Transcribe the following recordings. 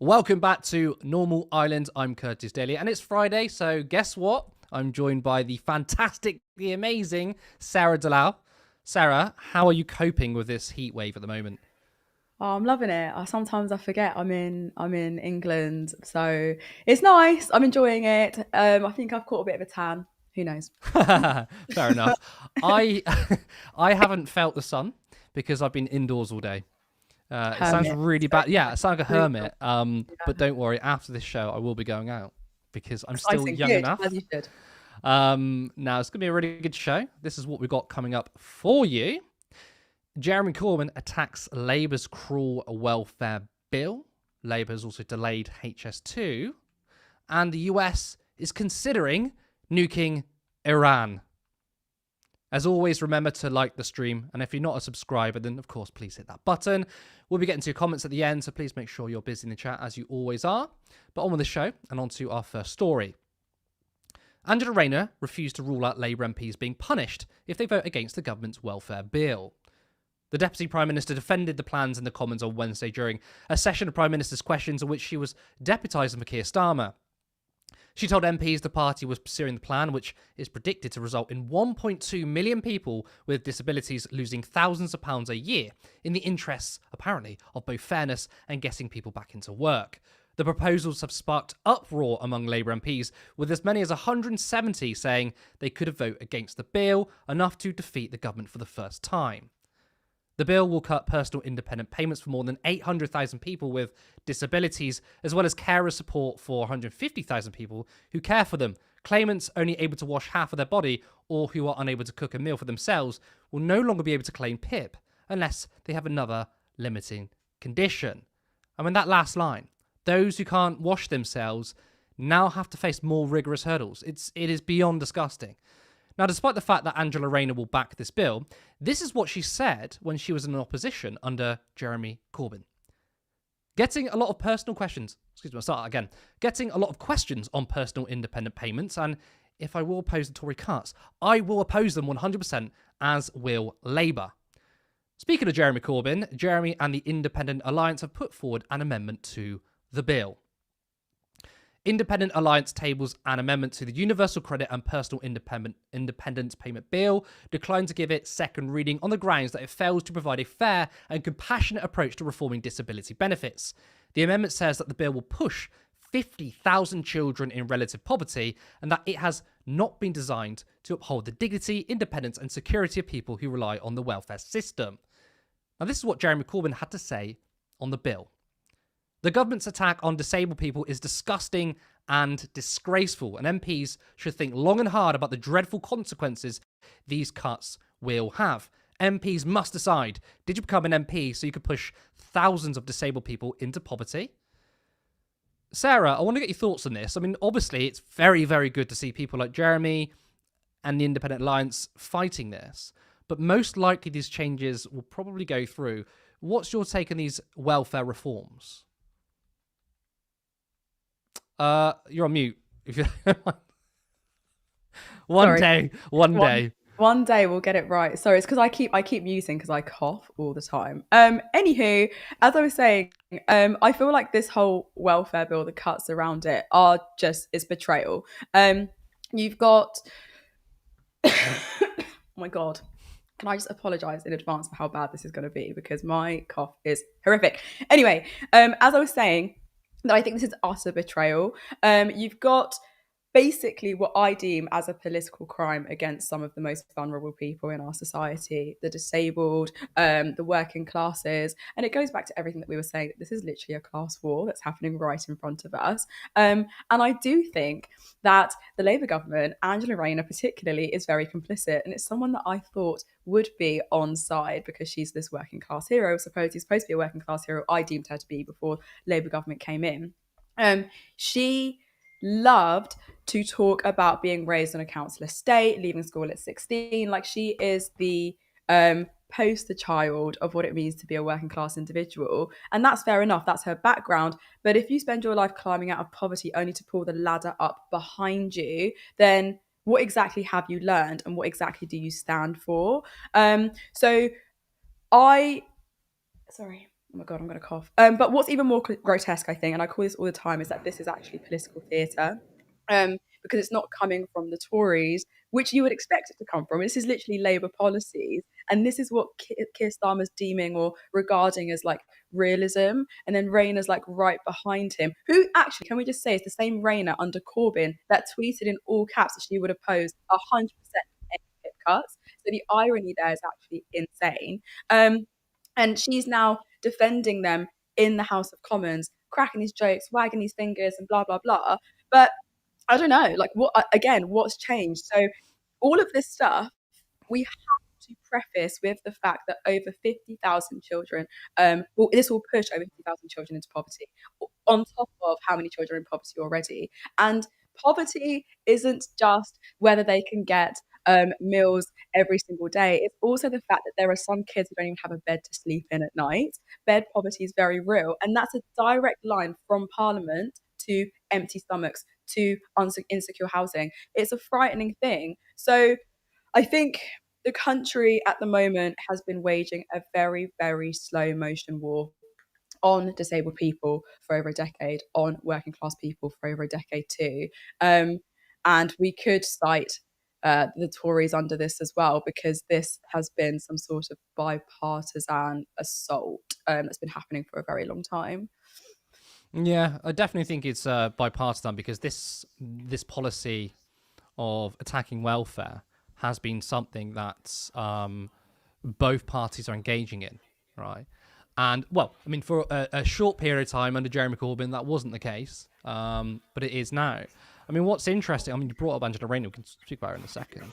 Welcome back to Normal Island. I'm Curtis Daly, and it's Friday, so guess what? I'm joined by the fantastic, the amazing Sarah Daly. Sarah, how are you coping with this heat wave at the moment? Oh, I'm loving it. Sometimes I forget I'm in England, so it's nice. I'm enjoying it. I think I've caught a bit of a tan. Who knows? Fair enough. I I haven't felt the sun because I've been indoors all day. It sounds Hermit. really So bad. Yeah, I sound like a brutal. hermit. But Yeah. don't worry. After this show, I will be going out because I'm still Exciting. young Good. As enough. you should. Now it's gonna be a really good show. This is what we've got coming up for you. Jeremy Corbyn attacks Labour's cruel welfare bill. Labour has also delayed HS2. And the US is considering nuking Iran. As always, remember to like the stream. And if you're not a subscriber, then of course, please hit that button. We'll be getting to your comments at the end, so please make sure you're busy in the chat as you always are. But on with the show and on to our first story. Angela Rayner refused to rule out Labour MPs being punished if they vote against the government's welfare bill. The Deputy Prime Minister defended the plans in the Commons on Wednesday during a session of Prime Minister's questions in which she was deputising for Keir Starmer. She told MPs the party was pursuing the plan, which is predicted to result in 1.2 million people with disabilities losing thousands of pounds a year, in the interests, apparently, of both fairness and getting people back into work. The proposals have sparked uproar among Labour MPs, with as many as 170 saying they could have voted against the bill, enough to defeat the government for the first time. The bill will cut personal independent payments for more than 800,000 people with disabilities, as well as carer support for 150,000 people who care for them. Claimants only able to wash half of their body or who are unable to cook a meal for themselves will no longer be able to claim PIP unless they have another limiting condition. And in that last line, those who can't wash themselves now have to face more rigorous hurdles. It is beyond disgusting. Now, despite the fact that Angela Rayner will back this bill, this is what she said when she was in opposition under Jeremy Corbyn. Getting a lot of personal questions, excuse me, I'll start again. Getting a lot of questions on personal independent payments, and if I will oppose the Tory cuts, I will oppose them 100%, as will Labour. Speaking of Jeremy Corbyn, Jeremy and the Independent Alliance have put forward an amendment to the bill. Independent Alliance tables an amendment to the Universal Credit and Personal Independence Payment Bill, declined to give it second reading on the grounds that it fails to provide a fair and compassionate approach to reforming disability benefits. The amendment says that the bill will push 50,000 children in relative poverty and that it has not been designed to uphold the dignity, independence, and security of people who rely on the welfare system. Now, this is what Jeremy Corbyn had to say on the bill. The government's attack on disabled people is disgusting and disgraceful, and MPs should think long and hard about the dreadful consequences these cuts will have. MPs must decide, did you become an MP so you could push thousands of disabled people into poverty? Sarah, I want to get your thoughts on this. I mean, obviously, it's very, very good to see people like Jeremy and the Independent Alliance fighting this, but most likely these changes will probably go through. What's your take on these welfare reforms? You're on mute. If you one Sorry. day, one One day. one day we'll get it right. Sorry, it's because I keep muting because I cough all the time. Anywho, as I was saying, I feel like this whole welfare bill, the cuts around it are just it's betrayal. You've got oh my god. Can I just apologize in advance for how bad this is going to be because my cough is horrific. Anyway, as I was saying, that I think this is utter betrayal. You've got basically what I deem as a political crime against some of the most vulnerable people in our society, the disabled, the working classes. And it goes back to everything that we were saying, that this is literally a class war that's happening right in front of us. And I do think that the Labour government, Angela Rayner particularly, is very complicit. And it's someone that I thought would be on side because she's this working class hero. She's supposed to be a working class hero. I deemed her to be before Labour government came in. She loved to talk about being raised on a council estate, leaving school at 16. Like she is the poster child of what it means to be a working class individual. And that's fair enough. That's her background. But if you spend your life climbing out of poverty only to pull the ladder up behind you, then what exactly have you learned and what exactly do you stand for? So I, sorry. Oh my god, I'm going to cough. But what's even more grotesque, I think, and I call this all the time, is that this is actually political theatre, because it's not coming from the Tories, which you would expect it to come from. This is literally Labour policies, and this is what Keir Starmer's deeming or regarding as like realism, and then Rayner's like right behind him. Who actually, can we just say, is the same Rayner under Corbyn that tweeted in all caps that she would oppose 100% any pip cuts. So the irony there is actually insane. And she's now defending them in the House of Commons, cracking these jokes, wagging these fingers, and blah blah blah. But I don't know, like what again, what's changed? So all of this stuff we have to preface with the fact that over 50,000 children, well, this will push over 50,000 children into poverty, on top of how many children are in poverty already. And poverty isn't just whether they can get meals every single day. It's also the fact that there are some kids who don't even have a bed to sleep in at night. Bed poverty is very real. And that's a direct line from Parliament to empty stomachs to insecure housing. It's a frightening thing. So I think the country at the moment has been waging a very, very slow motion war on disabled people for over a decade, on working class people for over a decade too. And we could cite the Tories under this as well, because this has been some sort of bipartisan assault that's been happening for a very long time. Yeah, I definitely think it's bipartisan, because this policy of attacking welfare has been something that both parties are engaging in, right? And, well, I mean, for a short period of time under Jeremy Corbyn, that wasn't the case, but it is now. I mean, what's interesting, I mean, you brought up Angela Rayner, we can speak about her in a second.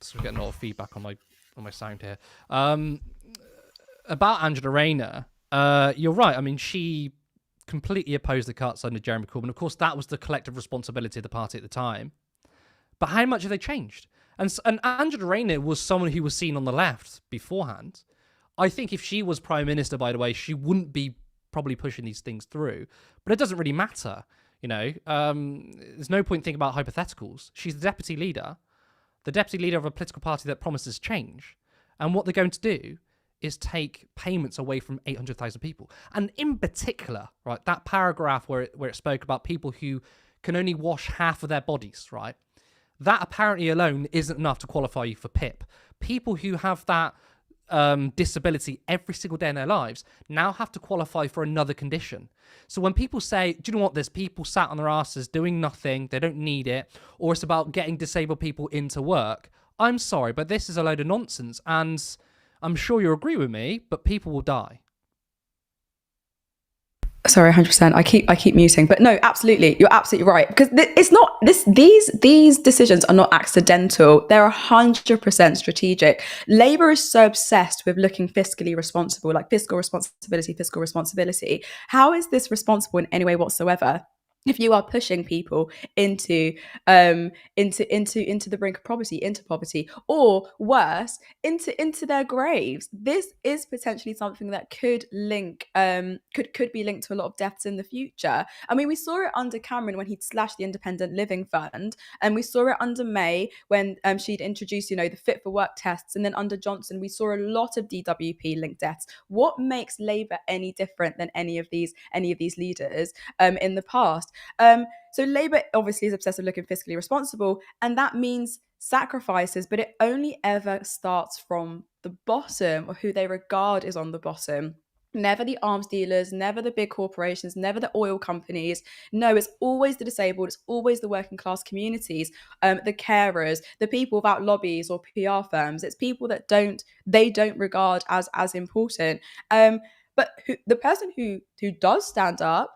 So we're getting a lot of feedback on my sound here. About Angela Rayner, you're right. I mean, she completely opposed the cuts under Jeremy Corbyn. Of course, that was the collective responsibility of the party at the time. But how much have they changed? And Angela Rayner was someone who was seen on the left beforehand. I think if she was Prime Minister, by the way, she wouldn't be probably pushing these things through. But it doesn't really matter, you know. There's no point thinking about hypotheticals. She's the deputy leader of a political party that promises change. And what they're going to do is take payments away from 800,000 people. And in particular, right, that paragraph where it spoke about people who can only wash half of their bodies, right? That apparently alone isn't enough to qualify you for PIP. People who have that disability every single day in their lives now have to qualify for another condition. So when people say, do you know what, there's people sat on their asses doing nothing, they don't need it, or it's about getting disabled people into work, I'm sorry, but this is a load of nonsense. And I'm sure you agree with me, but people will die. Sorry, 100%. I keep muting, but no, absolutely, you're absolutely right, because it's not these decisions are not accidental. They're 100% strategic. Labour is so obsessed with looking fiscally responsible, like fiscal responsibility. How is this responsible in any way whatsoever if you are pushing people into the brink of poverty, into poverty, or worse, into their graves? This is potentially something that could link could be linked to a lot of deaths in the future. I mean, we saw it under Cameron when he'd slashed the Independent Living Fund, and we saw it under May when she'd introduced, the fit for work tests, and then under Johnson we saw a lot of DWP linked deaths. What makes Labour any different than any of these leaders in the past? So Labour obviously is obsessed with looking fiscally responsible, and that means sacrifices, but it only ever starts from the bottom, or who they regard is on the bottom. Never the arms dealers, never the big corporations, never the oil companies. No, it's always the disabled, it's always the working class communities, the carers, the people without lobbies or PR firms. It's people that they don't regard as important. But the person who does stand up,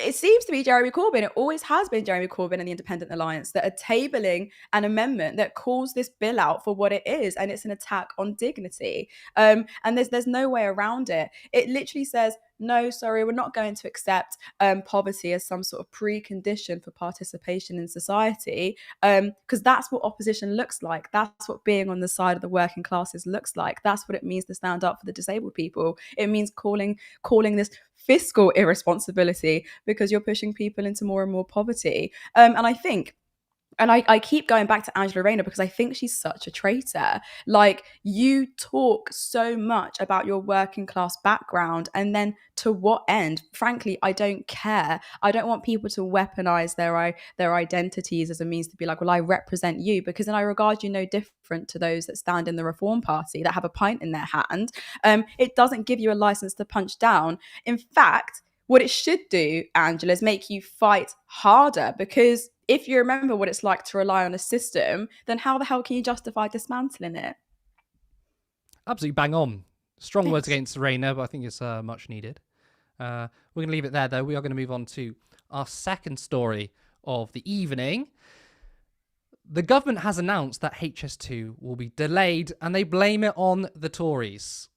it seems to be Jeremy Corbyn. It always has been Jeremy Corbyn and the Independent Alliance that are tabling an amendment that calls this bill out for what it is, and it's an attack on dignity. And there's no way around it. It literally says, no, sorry, we're not going to accept poverty as some sort of precondition for participation in society, because that's what opposition looks like. That's what being on the side of the working classes looks like. That's what it means to stand up for the disabled people. It means calling this fiscal irresponsibility, because you're pushing people into more and more poverty. And I think and I keep going back to Angela Rayner because I think she's such a traitor. Like, you talk so much about your working class background, and then to what end? Frankly, I don't care. I don't want people to weaponize their identities as a means to be like, well, I represent you, because then I regard you no different to those that stand in the Reform Party that have a pint in their hand. It doesn't give you a license to punch down. In fact, what it should do, Angela, is make you fight harder, because if you remember what it's like to rely on a system, then how the hell can you justify dismantling it? Absolutely bang on. Strong words Thanks. against Rainer, but I think it's much needed. We're going to leave it there, though. We are going to move on to our second story of the evening. The government has announced that HS2 will be delayed, and they blame it on the Tories.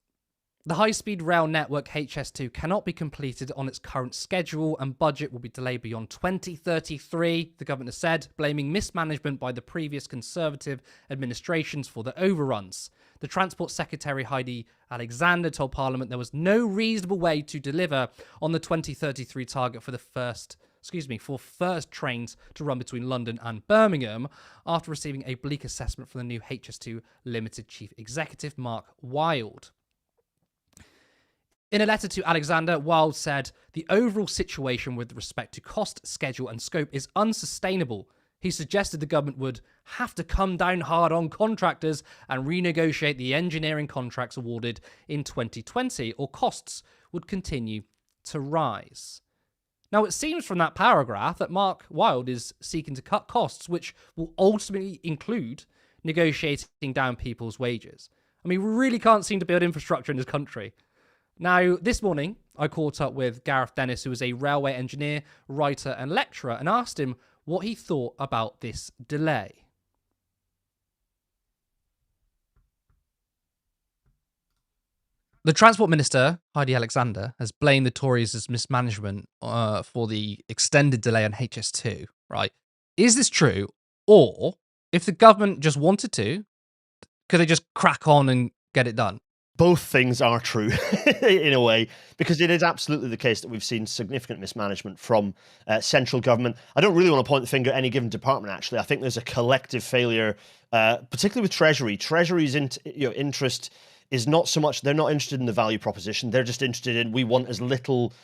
The high-speed rail network HS2 cannot be completed on its current schedule, and budget will be delayed beyond 2033, the government has said, blaming mismanagement by the previous Conservative administrations for the overruns. The Transport Secretary Heidi Alexander told Parliament there was no reasonable way to deliver on the 2033 target for first trains to run between London and Birmingham, after receiving a bleak assessment from the new HS2 Limited Chief Executive Mark Wilde. In a letter to Alexander, Wilde said, the overall situation with respect to cost, schedule and scope is unsustainable. He suggested the government would have to come down hard on contractors and renegotiate the engineering contracts awarded in 2020, or costs would continue to rise. Now, it seems from that paragraph that Mark Wilde is seeking to cut costs, which will ultimately include negotiating down people's wages. I mean, we really can't seem to build infrastructure in this country. Now, this morning, I caught up with Gareth Dennis, who is a railway engineer, writer and lecturer, and asked him what he thought about this delay. The Transport Minister, Heidi Alexander, has blamed the Tories' mismanagement for the extended delay on HS2, right? Is this true? Or, if the government just wanted to, could they just crack on and get it done? Both things are true in a way, because it is absolutely the case that we've seen significant mismanagement from central government. I don't really want to point the finger at any given department, actually. I think there's a collective failure, particularly with Treasury. Treasury's interest is not so much, they're not interested in the value proposition. They're just interested in, we want as little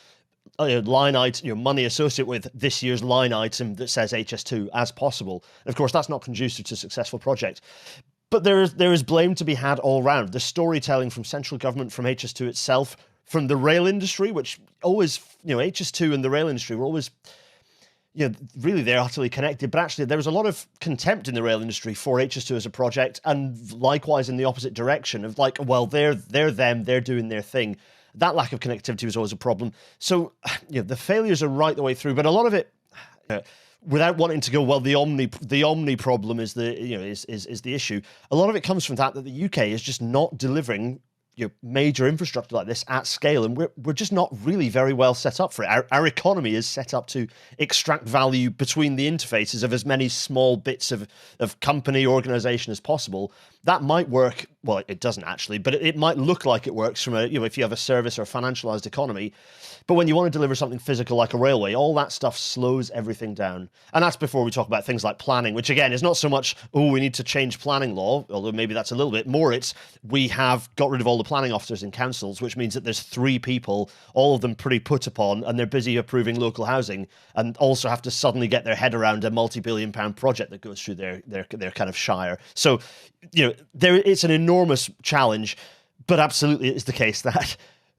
line item, money associated with this year's line item that says HS2 as possible. And of course, that's not conducive to a successful project. But there is blame to be had all round. The storytelling from central government, from HS2 itself, from the rail industry, which always, HS2 and the rail industry were always, really they're utterly connected. But actually, there was a lot of contempt in the rail industry for HS2 as a project, and likewise in the opposite direction of like, well, they're them, they're doing their thing. That lack of connectivity was always a problem. So, the failures are right the way through, but a lot of it. Without wanting to go, well, the omni problem is is the issue. A lot of it comes from that the UK is just not delivering major infrastructure like this at scale, and we're just not really very well set up for it. Our economy is set up to extract value between the interfaces of as many small bits of company organization as possible. That might work. Well, it doesn't actually, but it might look like it works from if you have a service or a financialized economy. But when you want to deliver something physical like a railway, all that stuff slows everything down. And that's before we talk about things like planning, which again is not so much, we need to change planning law, although maybe that's a little bit more. It's we have got rid of all the planning officers in councils, which means that there's 3 people, all of them pretty put upon, and they're busy approving local housing, and also have to suddenly get their head around a multi-billion-pound project that goes through their kind of shire. So, it's an enormous challenge, but absolutely it is the case that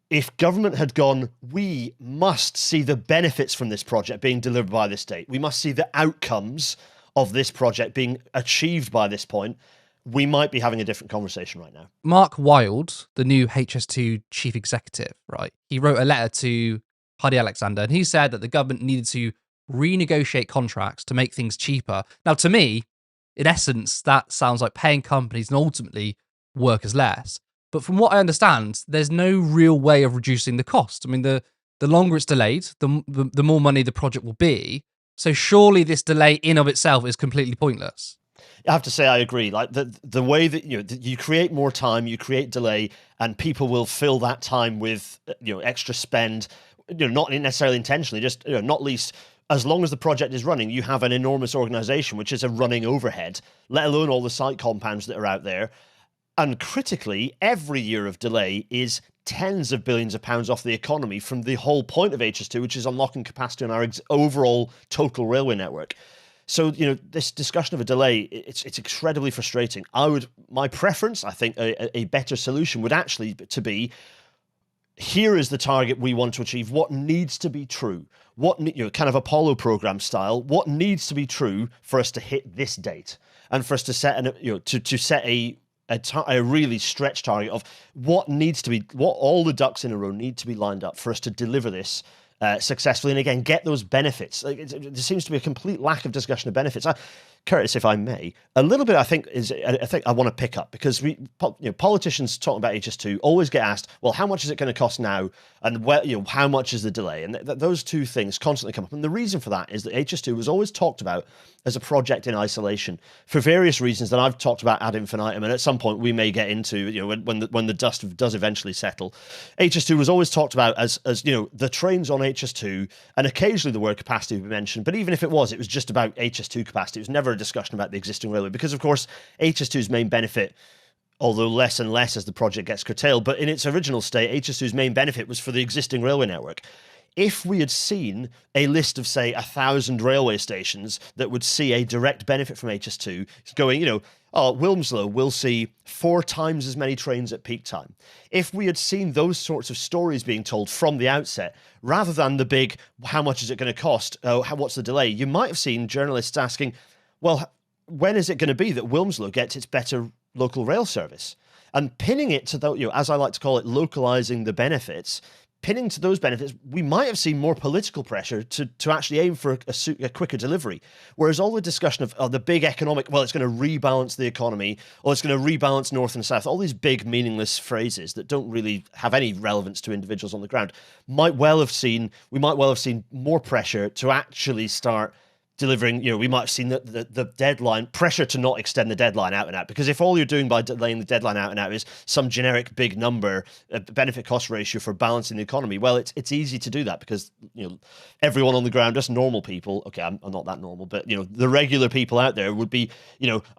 if government had gone, we must see the benefits from this project being delivered by this date, we must see the outcomes of this project being achieved by this point, we might be having a different conversation right now. Mark Wilde, the new HS2 chief executive, right? He wrote a letter to Heidi Alexander, and he said that the government needed to renegotiate contracts to make things cheaper. Now, to me, in essence, that sounds like paying companies and ultimately workers less. But from what I understand, there's no real way of reducing the cost. I mean, the longer it's delayed, the more money the project will be. So surely this delay in of itself is completely pointless. I have to say I agree. Like the way that you create more time, you create delay, and people will fill that time with extra spend. Not necessarily intentionally, just not least as long as the project is running, you have an enormous organization, which is a running overhead, let alone all the site compounds that are out there. And critically, every year of delay is tens of billions of pounds off the economy from the whole point of HS2, which is unlocking capacity on our overall total railway network. So, this discussion of a delay, it's incredibly frustrating. My preference, I think, a better solution would actually to be, here is the target we want to achieve. What needs to be true? Kind of Apollo program style. What needs to be true for us to hit this date, and for us to set to set a really stretched target of what all the ducks in a row need to be lined up for us to deliver this successfully, and again get those benefits. There seems to be a complete lack of discussion of benefits. Curtis, if I may, a little bit I think I want to pick up, because politicians talking about HS2 always get asked, well, how much is it going to cost now, and how much is the delay, and those two things constantly come up. And the reason for that is that HS2 was always talked about as a project in isolation for various reasons that I've talked about ad infinitum, and at some point we may get into when the dust does eventually settle. HS2 was always talked about as the trains on HS2, and occasionally the word capacity would be mentioned, but even if it was just about HS2 capacity. It was never a discussion about the existing railway, because of course HS2's main benefit, although less and less as the project gets curtailed, but in its original state, HS2's main benefit was for the existing railway network. If we had seen a list of, say, 1,000 railway stations that would see a direct benefit from HS2 going, Wilmslow will see 4 times as many trains at peak time. If we had seen those sorts of stories being told from the outset, rather than the big, how much is it going to cost? What's the delay? You might have seen journalists asking, well, when is it going to be that Wilmslow gets its better local rail service? And pinning it to the, as I like to call it, localizing the benefits, pinning to those benefits, we might have seen more political pressure to actually aim for a quicker delivery. Whereas all the discussion of the big economic, well, it's going to rebalance the economy, or it's going to rebalance north and south, all these big meaningless phrases that don't really have any relevance to individuals on the ground, we might well have seen more pressure to actually start delivering. We might have seen the deadline, pressure to not extend the deadline out and out, because if all you're doing by delaying the deadline out and out is some generic big number, benefit cost ratio for balancing the economy, well, it's easy to do that, because everyone on the ground, just normal people, okay, I'm not that normal, but the regular people out there would be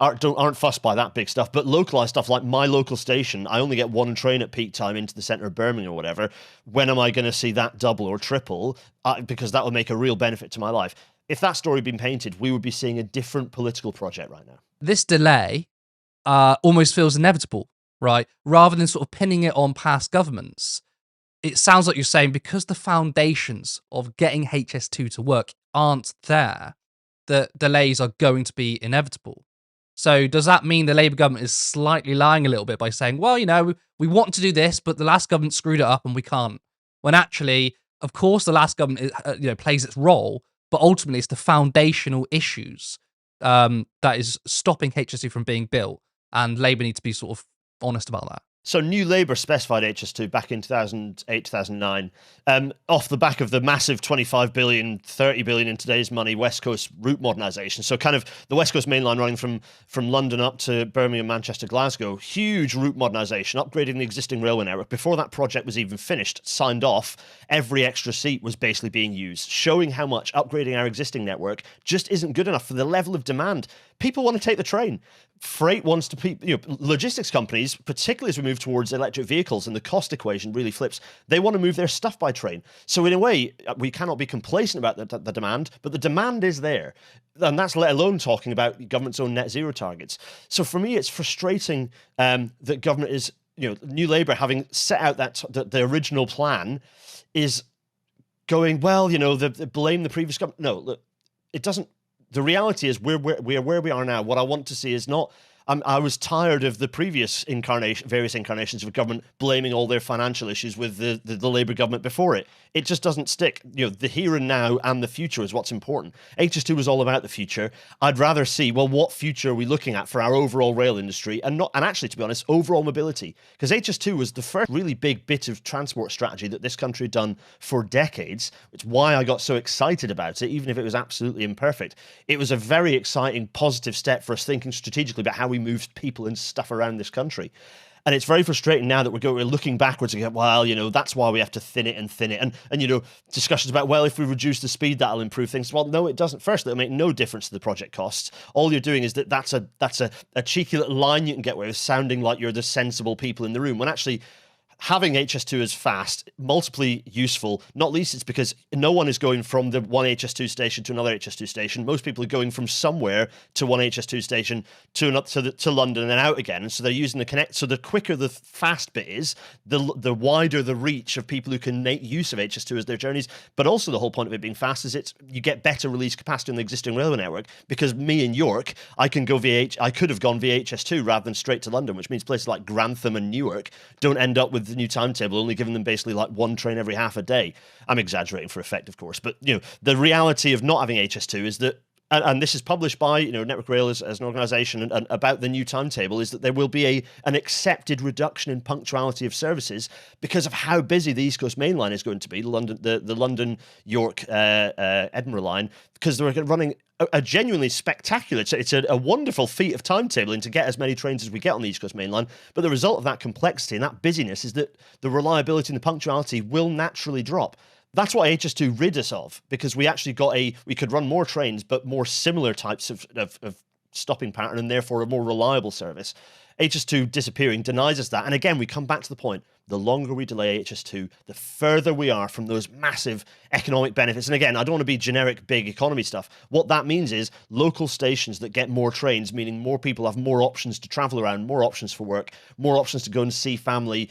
aren't fussed by that big stuff. But localized stuff like my local station, I only get 1 train at peak time into the center of Birmingham or whatever. When am I going to see that double or triple? Because that will make a real benefit to my life. If that story had been painted, we would be seeing a different political project right now. This delay almost feels inevitable, right? Rather than sort of pinning it on past governments, it sounds like you're saying because the foundations of getting HS2 to work aren't there, the delays are going to be inevitable. So does that mean the Labour government is slightly lying a little bit by saying, well, we want to do this, but the last government screwed it up and we can't? When actually, of course, the last government plays its role, but ultimately it's the foundational issues that is stopping HS2 from being built, and Labour need to be sort of honest about that. So New Labour specified HS2 back in 2008, 2009, off the back of the massive 25 billion, 30 billion in today's money West Coast route modernisation. So kind of the West Coast main line running from London up to Birmingham, Manchester, Glasgow, huge route modernisation, upgrading the existing railway network. Before that project was even finished, signed off, every extra seat was basically being used, showing how much upgrading our existing network just isn't good enough for the level of demand. People want to take the train. Freight wants to, logistics companies, particularly as we move towards electric vehicles and the cost equation really flips, they want to move their stuff by train. So in a way, we cannot be complacent about the demand, but the demand is there. And that's let alone talking about government's own net zero targets. So for me, it's frustrating that government is, New Labour, having set out the original plan, is going, well, they blame the previous government. No, look, it doesn't. The reality is we're where we are now. What I want to see is not, I was tired of the previous various incarnations of government blaming all their financial issues with the Labour government before it. It just doesn't stick. The here and now and the future is what's important. HS2 was all about the future. I'd rather see, well, what future are we looking at for our overall rail industry, and actually, to be honest, overall mobility. Because HS2 was the first really big bit of transport strategy that this country had done for decades, which is why I got so excited about it, even if it was absolutely imperfect. It was a very exciting, positive step for us thinking strategically about how we moved people and stuff around this country. And it's very frustrating now that we're looking backwards and go, well, that's why we have to thin it. And discussions about, well, if we reduce the speed, that'll improve things. Well, no, it doesn't. Firstly, it'll make no difference to the project costs. All you're doing is that's a cheeky little line you can get away with, sounding like you're the sensible people in the room, when actually having HS2 as fast, multiply useful, not least it's because no one is going from the one HS2 station to another HS2 station. Most people are going from somewhere to one HS2 station to another, to London and then out again. And so they're using the connect. So the quicker the fast bit is, the wider the reach of people who can make use of HS2 as their journeys. But also the whole point of it being fast is you get better release capacity on the existing railway network, because me in York, I could have gone via HS2 rather than straight to London, which means places like Grantham and Newark don't end up with the new timetable, only giving them basically like one train every half a day. I'm exaggerating for effect, of course, but the reality of not having HS2 is that, and this is published by Network Rail as an organisation, and about the new timetable, is that there will be an accepted reduction in punctuality of services because of how busy the East Coast Main Line is going to be, the London York Edinburgh line, because they're running a genuinely spectacular. It's a wonderful feat of timetabling to get as many trains as we get on the East Coast Main Line. But the result of that complexity and that busyness is that the reliability and the punctuality will naturally drop. That's what HS2 rid us of, because we actually we could run more trains, but more similar types of stopping pattern, and therefore a more reliable service. HS2 disappearing denies us that. And again, we come back to the point, the longer we delay HS2, the further we are from those massive economic benefits. And again, I don't want to be generic big economy stuff. What that means is local stations that get more trains, meaning more people have more options to travel around, more options for work, more options to go and see family,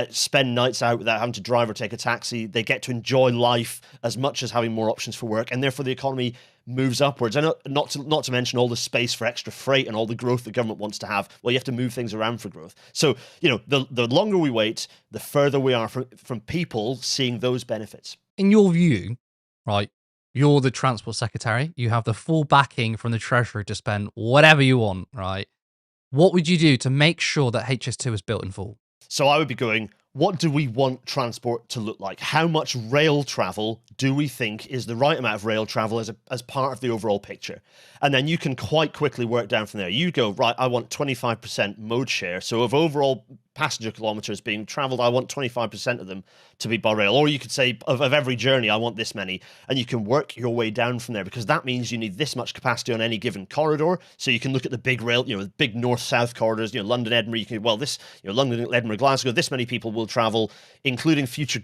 spend nights out without having to drive or take a taxi. They get to enjoy life as much as having more options for work, and therefore the economy moves upwards. And not to mention all the space for extra freight and all the growth the government wants to have. Well, you have to move things around for growth. So, the longer we wait, the further we are from people seeing those benefits. In your view, right, you're the Transport Secretary. You have the full backing from the Treasury to spend whatever you want, right? What would you do to make sure that HS2 is built in full? So I would be going, what do we want transport to look like? How much rail travel do we think is the right amount of rail travel as part of the overall picture? And then you can quite quickly work down from there. You go, right, I want 25% mode share. So of overall passenger kilometers being traveled, I want 25% of them to be by rail. Or you could say of every journey, I want this many. And you can work your way down from there, because that means you need this much capacity on any given corridor. So you can look at the big rail, big north-south corridors, London, Edinburgh, you can, London, Edinburgh, Glasgow, this many people will travel, including future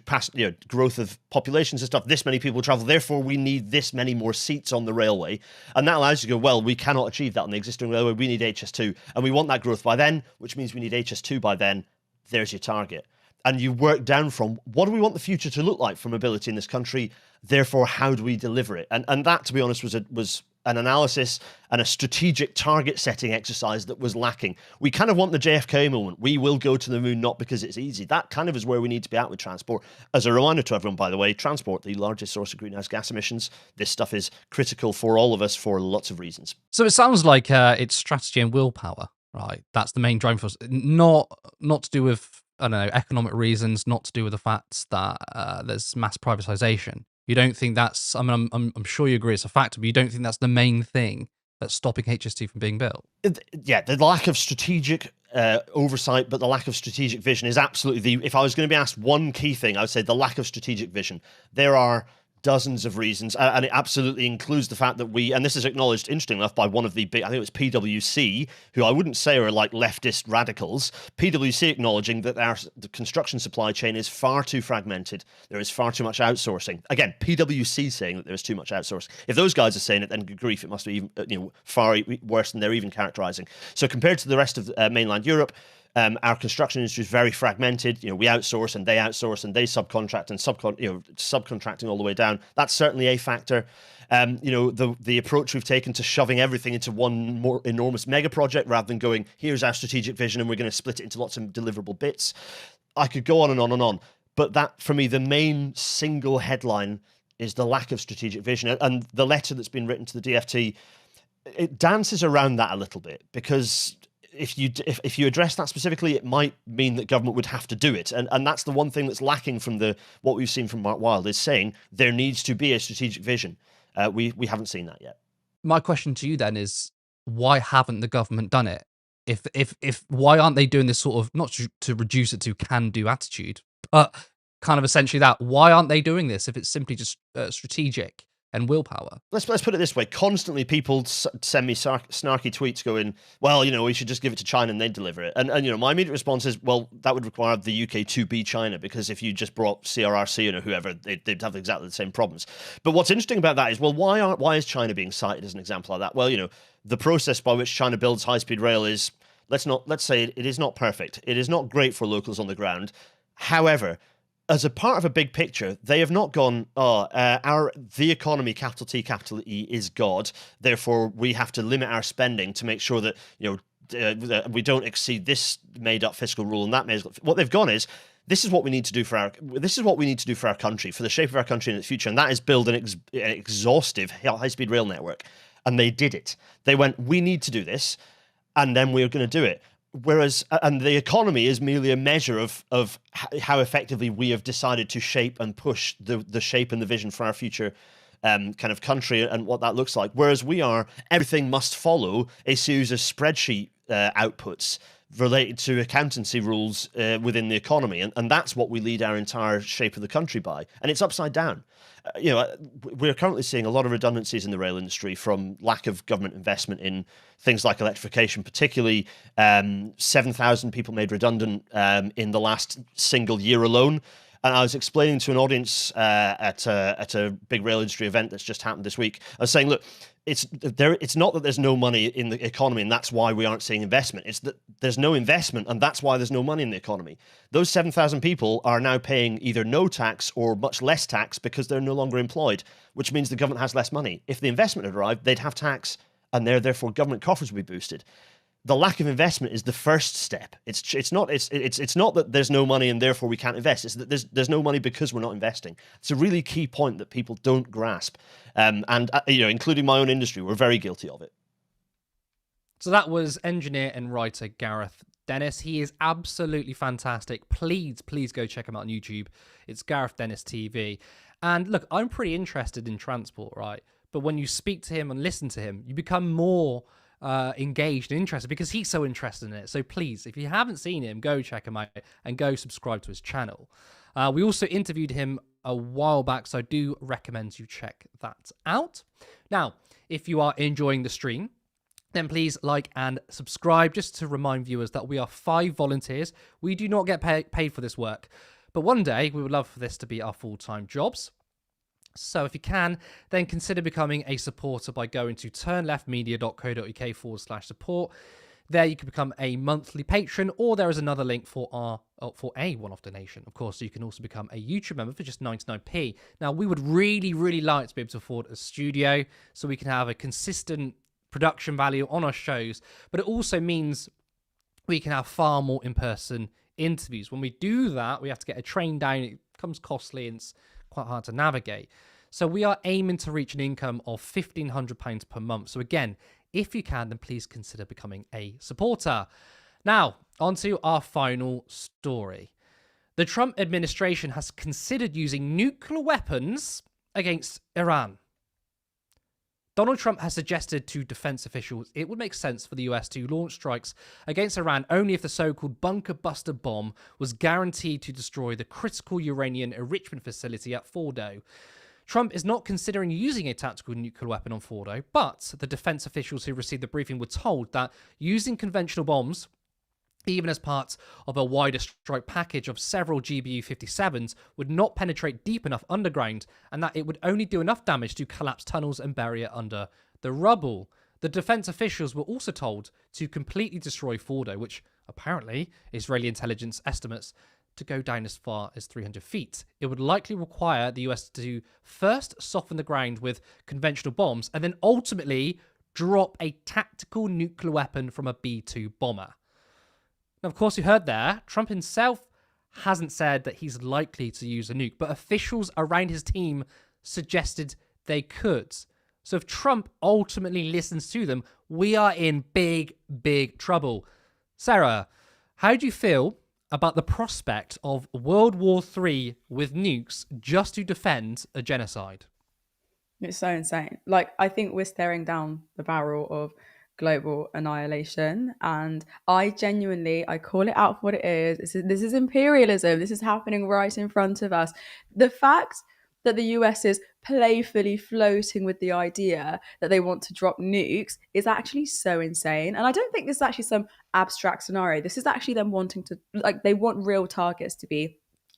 growth of populations and stuff. This many people will travel. Therefore, we need this many more seats on the railway. And that allows you to go, well, we cannot achieve that on the existing railway. We need HS2. And we want that growth by then, which means we need HS2 by then. There's your target. And you work down from, what do we want the future to look like for mobility in this country? Therefore, how do we deliver it? And that, to be honest, was an analysis and a strategic target setting exercise that was lacking. We kind of want the JFK moment. We will go to the moon, not because it's easy. That kind of is where we need to be at with transport. As a reminder to everyone, by the way, transport, the largest source of greenhouse gas emissions. This stuff is critical for all of us for lots of reasons. So it sounds like it's strategy and willpower, right? That's the main driving force. Not to do with, I don't know, economic reasons, not to do with the fact that there's mass privatization. You don't think that's, I mean, I'm sure you agree it's a factor, but you don't think that's the main thing that's stopping HS2 from being built? Yeah, the lack of strategic oversight, but the lack of strategic vision is absolutely if I was going to be asked one key thing, I would say the lack of strategic vision. There are dozens of reasons, and it absolutely includes the fact that and this is acknowledged, interesting enough, by one of the big, I think it was PwC, who I wouldn't say are like leftist radicals. PwC acknowledging that the construction supply chain is far too fragmented. There is far too much outsourcing. Again, PwC saying that there's too much outsourcing. If those guys are saying it, then good grief, it must be even far worse than they're even characterizing. So compared to the rest of mainland Europe, our construction industry is very fragmented. We outsource and they subcontract and subcontracting all the way down. That's certainly a factor. The approach we've taken to shoving everything into one more enormous mega project rather than going, here's our strategic vision and we're going to split it into lots of deliverable bits. I could go on and on and on. But that, for me, the main single headline is the lack of strategic vision. And the letter that's been written to the DfT, it dances around that a little bit, because if you address that specifically, it might mean that government would have to do it. And that's the one thing that's lacking from what we've seen from Mark Wilde, is saying there needs to be a strategic vision. We haven't seen that yet. My question to you then is, why haven't the government done it? if why aren't they doing this sort of, not to reduce it to can-do attitude, but kind of essentially that, why aren't they doing this if it's simply just strategic and willpower? Let's put it this way. Constantly people send me snarky tweets going, well, we should just give it to China and they'd deliver it. And my immediate response is, well, that would require the UK to be China, because if you just brought CRRC or whoever, they'd have exactly the same problems. But what's interesting about that is, well, why is China being cited as an example like that? Well, the process by which China builds high-speed rail is, let's say it is not perfect. It is not great for locals on the ground. However, as a part of a big picture, they have not gone, the economy, capital T, capital E, is God. Therefore, we have to limit our spending to make sure that, we don't exceed this made-up fiscal rule and that what they've gone is, this is what we need to do for our country, for the shape of our country in its future, and that is build an exhaustive high-speed rail network. And they did it. They went, we need to do this, and then we're going to do it. Whereas, and the economy is merely a measure of how effectively we have decided to shape and push the shape and the vision for our future kind of country and what that looks like. Whereas everything must follow a series of spreadsheet outputs related to accountancy rules within the economy. And that's what we lead our entire shape of the country by. And it's upside down. We're currently seeing a lot of redundancies in the rail industry from lack of government investment in things like electrification, particularly 7,000 people made redundant in the last single year alone. And I was explaining to an audience at a big rail industry event that's just happened this week. I was saying, look, it's not that there's no money in the economy and that's why we aren't seeing investment. It's that there's no investment and that's why there's no money in the economy. Those 7,000 people are now paying either no tax or much less tax because they're no longer employed, which means the government has less money. If the investment had arrived, they'd have tax and therefore government coffers would be boosted. The lack of investment is the first step. It's not that there's no money and therefore we can't invest. It's that there's no money because we're not investing. It's a really key point that people don't grasp, and including my own industry, we're very guilty of it. So that was engineer and writer Gareth Dennis. He is absolutely fantastic. Please go check him out on YouTube. It's Gareth Dennis TV. And look, I'm pretty interested in transport, right? But when you speak to him and listen to him, you become more engaged and interested because he's so interested in it. So please, if you haven't seen him, go check him out and go subscribe to his channel. We also interviewed him a while back, so I do recommend you check that out. Now, if you are enjoying the stream, then please like and subscribe, just to remind viewers that we are 5 volunteers. We do not get paid for this work, but one day we would love for this to be our full-time jobs. So if you can, then consider becoming a supporter by going to turnleftmedia.co.uk/support. There you can become a monthly patron, or there is another link for a one-off donation. Of course, so you can also become a YouTube member for just 99p. Now, we would really, really like to be able to afford a studio so we can have a consistent production value on our shows, but it also means we can have far more in-person interviews. When we do that, we have to get a train down. It becomes costly and it's quite hard to navigate. So we are aiming to reach an income of £1,500 per month. So again, if you can, then please consider becoming a supporter. Now, on to our final story. The Trump administration has considered using nuclear weapons against Iran. Donald Trump has suggested to defense officials it would make sense for the US to launch strikes against Iran only if the so-called bunker buster bomb was guaranteed to destroy the critical uranium enrichment facility at Fordo. Trump is not considering using a tactical nuclear weapon on Fordo, but the defense officials who received the briefing were told that using conventional bombs, even as part of a wider strike package of several GBU-57s, would not penetrate deep enough underground, and that it would only do enough damage to collapse tunnels and bury it under the rubble. The defense officials were also told to completely destroy Fordo, which apparently Israeli intelligence estimates to go down as far as 300 feet. It would likely require the US to first soften the ground with conventional bombs and then ultimately drop a tactical nuclear weapon from a B-2 bomber. Now, of course, you heard there, Trump himself hasn't said that he's likely to use a nuke, but officials around his team suggested they could. So if Trump ultimately listens to them, we are in big, big trouble. Sarah, how do you feel about the prospect of World War III with nukes just to defend a genocide? It's so insane. Like, I think we're staring down the barrel of global annihilation. And I call it out for what it is. This is imperialism. This is happening right in front of us. The fact that the US is playfully floating with the idea that they want to drop nukes is actually so insane. And I don't think this is actually some abstract scenario. This is actually them wanting to, like, they want real targets to be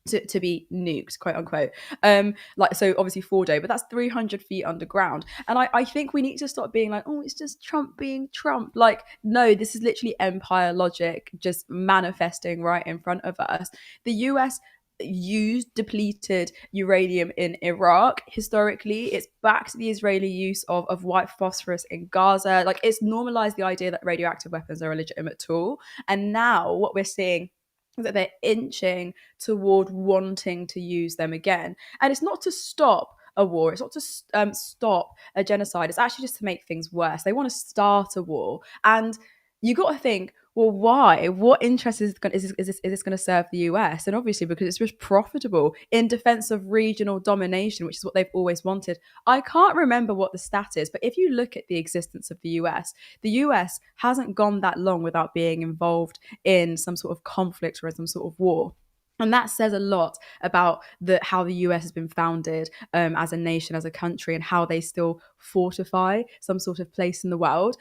nuked, quote unquote. Like, so obviously Fordo, but that's 300 feet underground. And I think we need to stop being like, oh, it's just Trump being Trump. Like, no, this is literally empire logic just manifesting right in front of us. The US used depleted uranium in Iraq. Historically, it's backed the Israeli use of white phosphorus in Gaza. Like, it's normalized the idea that radioactive weapons are a legitimate tool. And now what we're seeing is that they're inching toward wanting to use them again. And it's not to stop a war. It's not to stop a genocide. It's actually just to make things worse. They want to start a war. And you got to think, well, why? What interest is this going to serve the US? And obviously because it's just profitable in defense of regional domination, which is what they've always wanted. I can't remember what the stat is, but if you look at the existence of the US hasn't gone that long without being involved in some sort of conflict or in some sort of war. And that says a lot about how the US has been founded as a nation, as a country, and how they still fortify some sort of place in the world.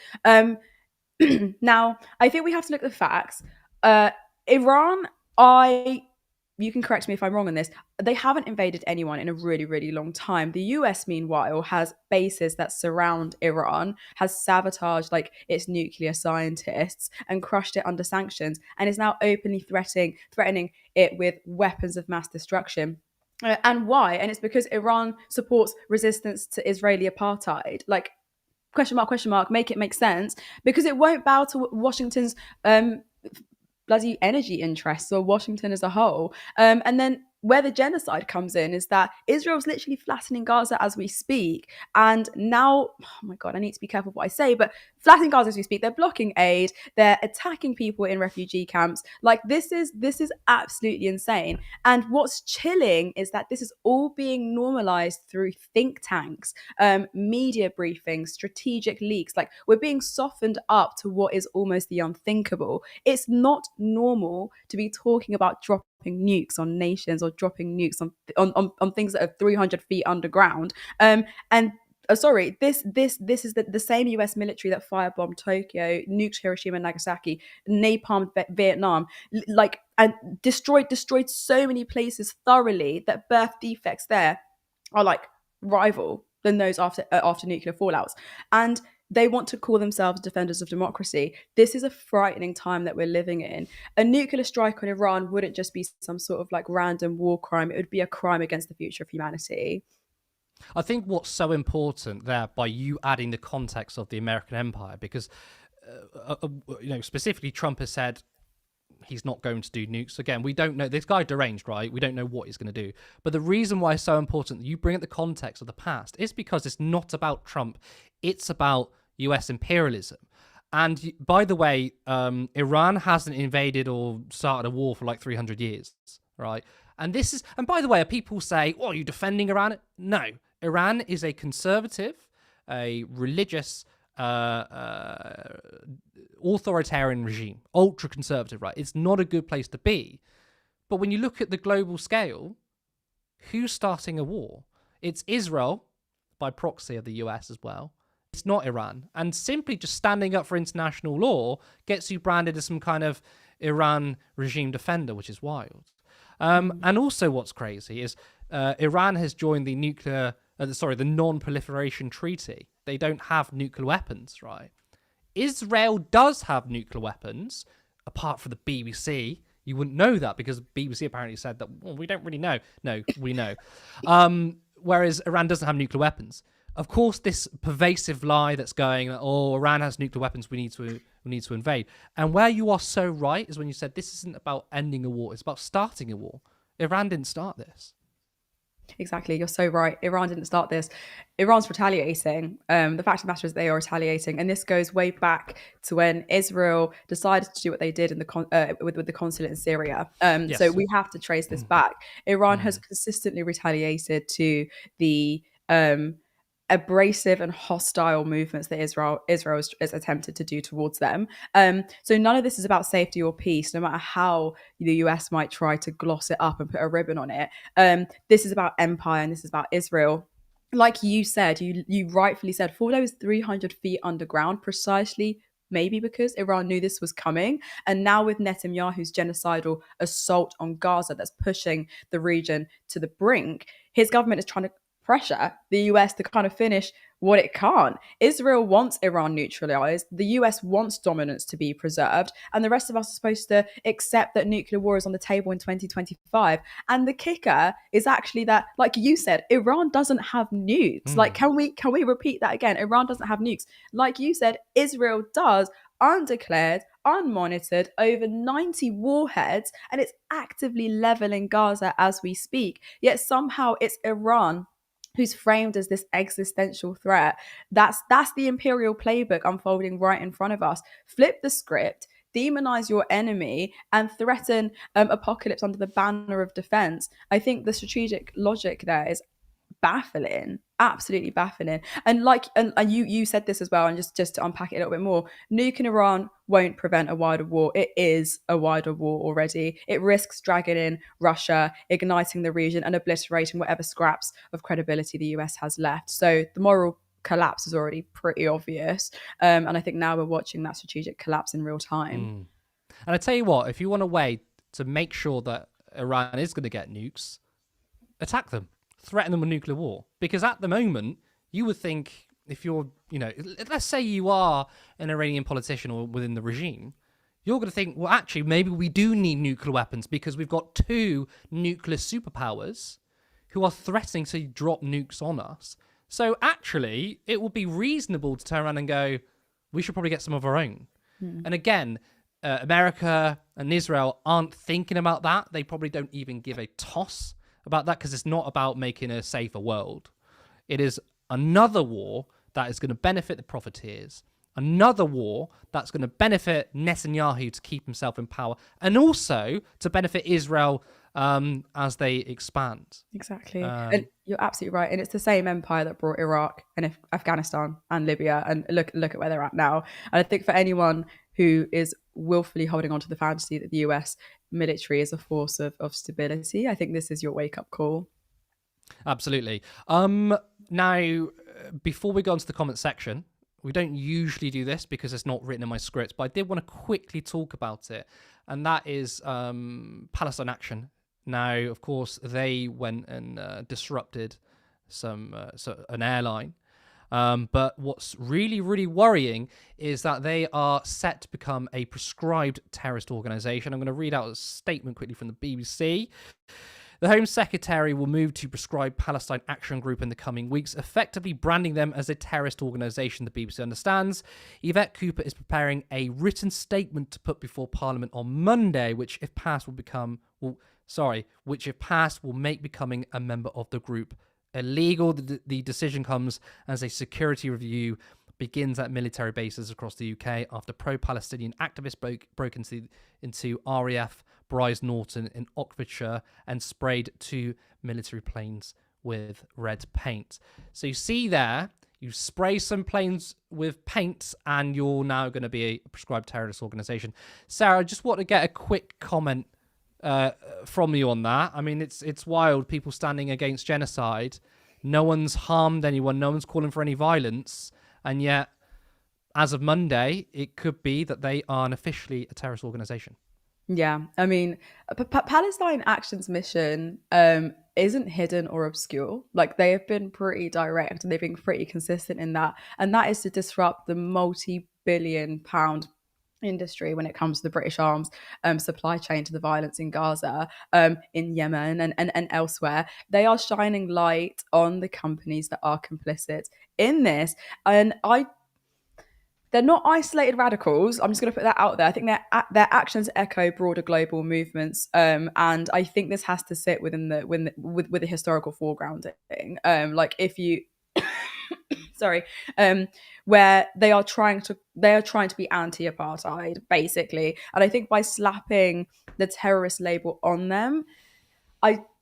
Now, I think we have to look at the facts. Iran, you can correct me if I'm wrong on this, they haven't invaded anyone in a really, really long time. The US, meanwhile, has bases that surround Iran, has sabotaged like its nuclear scientists and crushed it under sanctions, and is now openly threatening it with weapons of mass destruction. And why? And it's because Iran supports resistance to Israeli apartheid. Like, question mark, make it make sense, because it won't bow to Washington's bloody energy interests or Washington as a whole. And then where the genocide comes in is that Israel's literally flattening Gaza as we speak. And now, oh my God, I need to be careful what I say, but flattening Gaza as we speak, they're blocking aid, they're attacking people in refugee camps. Like, this is absolutely insane. And what's chilling is that this is all being normalized through think tanks, media briefings, strategic leaks. Like, we're being softened up to what is almost the unthinkable. It's not normal to be talking about dropping nukes on nations or dropping nukes on things that are 300 feet underground. Sorry, this is the same US military that firebombed Tokyo, nuked Hiroshima and Nagasaki, napalmed Vietnam, like, and destroyed so many places thoroughly that birth defects there are like rival than those after nuclear fallouts. And they want to call themselves defenders of democracy. This is a frightening time that we're living in. A nuclear strike on Iran wouldn't just be some sort of like random war crime. It would be a crime against the future of humanity. I think what's so important there, by you adding the context of the American empire, because specifically Trump has said he's not going to do nukes. Again, we don't know. This guy deranged, right? We don't know what he's going to do. But the reason why it's so important that you bring up the context of the past is because it's not about Trump. It's about US imperialism. And by the way, Iran hasn't invaded or started a war for like 300 years, right? And by the way, people say, oh, are you defending Iran? No. Iran is a conservative, a religious, authoritarian regime, ultra conservative, right? It's not a good place to be. But when you look at the global scale, who's starting a war? It's Israel, by proxy of the US as well. It's not Iran. And simply just standing up for international law gets you branded as some kind of Iran regime defender, which is wild. And also what's crazy is Iran has joined the the non-proliferation treaty. They don't have nuclear weapons, right? Israel does have nuclear weapons, apart from the BBC. You wouldn't know that because BBC apparently said that, well, we don't really know. No, we know. Whereas Iran doesn't have nuclear weapons. Of course, this pervasive lie that's going, oh, Iran has nuclear weapons, we need to invade. And where you are so right is when you said this isn't about ending a war, it's about starting a war. Iran didn't start this. Exactly, you're so right. Iran didn't start this. Iran's retaliating. The fact of the matter is they are retaliating, and this goes way back to when Israel decided to do what they did in with the consulate in Syria. Yes. So we have to trace this back. Iran has consistently retaliated to the abrasive and hostile movements that Israel is attempted to do towards them. So none of this is about safety or peace, no matter how the US might try to gloss it up and put a ribbon on it. This is about empire, and this is about Israel. Like you said, you rightfully said, Fordo is 300 feet underground, precisely maybe because Iran knew this was coming. And now with Netanyahu's genocidal assault on Gaza that's pushing the region to the brink, his government is trying to pressure the US to kind of finish what it can't. Israel wants Iran neutralized. The US wants dominance to be preserved. And the rest of us are supposed to accept that nuclear war is on the table in 2025. And the kicker is actually that, like you said, Iran doesn't have nukes. Like, can we repeat that again? Iran doesn't have nukes. Like you said, Israel does, undeclared, unmonitored, over 90 warheads, and it's actively leveling Gaza as we speak. Yet somehow it's Iran who's framed as this existential threat. That's the imperial playbook unfolding right in front of us. Flip the script, demonize your enemy, and threaten apocalypse under the banner of defense. I think the strategic logic there is baffling, absolutely baffling. And you said this as well, and just to unpack it a little bit more, nuking Iran won't prevent a wider war. It is a wider war already. It risks dragging in Russia, igniting the region, and obliterating whatever scraps of credibility the US has left. So the moral collapse is already pretty obvious, and I think now we're watching that strategic collapse in real time. And I tell you what, if you want a way to make sure that Iran is going to get nukes, attack them. Threaten them with nuclear war. Because at the moment, you would think, if you're, let's say you are an Iranian politician or within the regime, you're going to think, well, actually, maybe we do need nuclear weapons because we've got two nuclear superpowers who are threatening to drop nukes on us. So actually, it would be reasonable to turn around and go, we should probably get some of our own. And again, America and Israel aren't thinking about that. They probably don't even give a toss about that, because it's not about making a safer world. It is another war that is going to benefit the profiteers, another war that's going to benefit Netanyahu to keep himself in power, and also to benefit Israel as they expand. Exactly. And you're absolutely right. And it's the same empire that brought Iraq and Afghanistan and Libya, and look at where they're at now. And I think for anyone who is willfully holding on to the fantasy that the US military is a force of stability, I think this is your wake-up call. Absolutely. Now, before we go into the comment section, we don't usually do this because it's not written in my script, but I did want to quickly talk about it, and that is Palestine Action. Now, of course, they went and disrupted an airline. But what's really, really worrying is that they are set to become a prescribed terrorist organisation. I'm going to read out a statement quickly from the BBC. The Home Secretary will move to prescribe Palestine Action Group in the coming weeks, effectively branding them as a terrorist organisation, the BBC understands. Yvette Cooper is preparing a written statement to put before Parliament on Monday, which if passed will make becoming a member of the group illegal. The decision comes as a security review begins at military bases across the UK after pro-Palestinian activists broke into RAF Bryce Norton in Oxfordshire and sprayed 2 military planes with red paint. So you see there, you spray some planes with paint and you're now going to be a prescribed terrorist organisation. Sarah, I just want to get a quick comment from you on that. I mean, it's wild, people standing against genocide. No one's harmed anyone, no one's calling for any violence, and yet as of Monday it could be that they are officially a terrorist organization. Yeah, I mean, Palestine Action's mission isn't hidden or obscure. Like, they have been pretty direct and they've been pretty consistent in that, and that is to disrupt the multi-billion-pound industry when it comes to the British arms supply chain to the violence in Gaza, in Yemen and elsewhere. They are shining light on the companies that are complicit in this. And they're not isolated radicals. I'm just going to put that out there. I think their actions echo broader global movements, and I think this has to sit within with the historical foregrounding. Like if you sorry, where they are trying to be anti-apartheid, basically. And I think by slapping the terrorist label on them,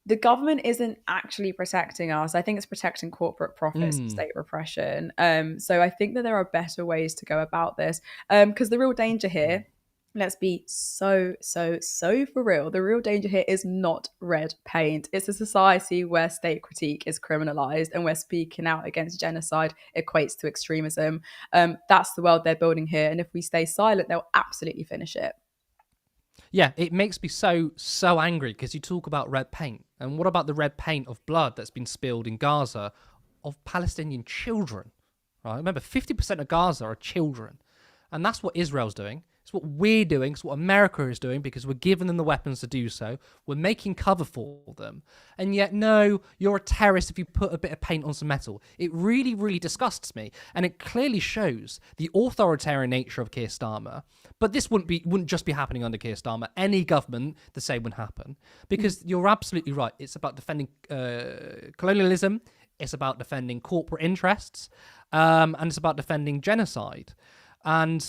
the government isn't actually protecting us. I think it's protecting corporate profits and state repression. So I think that there are better ways to go about this. Because the real danger here, let's be so for real. The real danger here is not red paint. It's a society where state critique is criminalized and where speaking out against genocide equates to extremism. That's the world they're building here. And if we stay silent, they'll absolutely finish it. Yeah, it makes me so angry because you talk about red paint. And what about the red paint of blood that's been spilled in Gaza of Palestinian children? Right? Remember, 50% of Gaza are children. And that's what Israel's doing. It's what we're doing. It's what America is doing because we're giving them the weapons to do so. We're making cover for them. And yet, no, you're a terrorist if you put a bit of paint on some metal. It really, really disgusts me. And it clearly shows the authoritarian nature of Keir Starmer. But this wouldn't just be happening under Keir Starmer. Any government, the same would happen. Because you're absolutely right. It's about defending colonialism. It's about defending corporate interests. And it's about defending genocide. And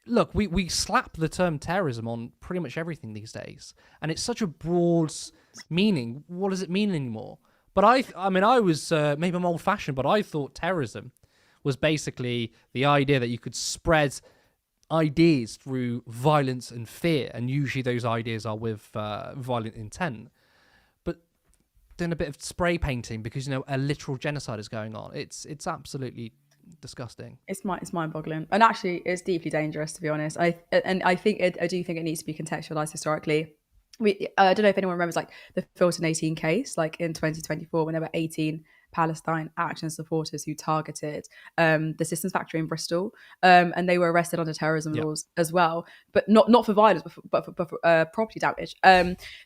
look, we slap the term terrorism on pretty much everything these days, and it's such a broad meaning. What does it mean anymore? But I mean, I was maybe I'm old-fashioned, but I thought terrorism was basically the idea that you could spread ideas through violence and fear, and usually those ideas are with violent intent. But doing a bit of spray painting because a literal genocide is going on, it's absolutely disgusting. It's mind-boggling, and actually it's deeply dangerous, to be honest. I do think it needs to be contextualized historically. I don't know if anyone remembers like the Fulton 18 case, like in 2024 when there were 18 Palestine Action supporters who targeted the systems factory in Bristol, and they were arrested under terrorism laws as well, but not for violence, but for property damage.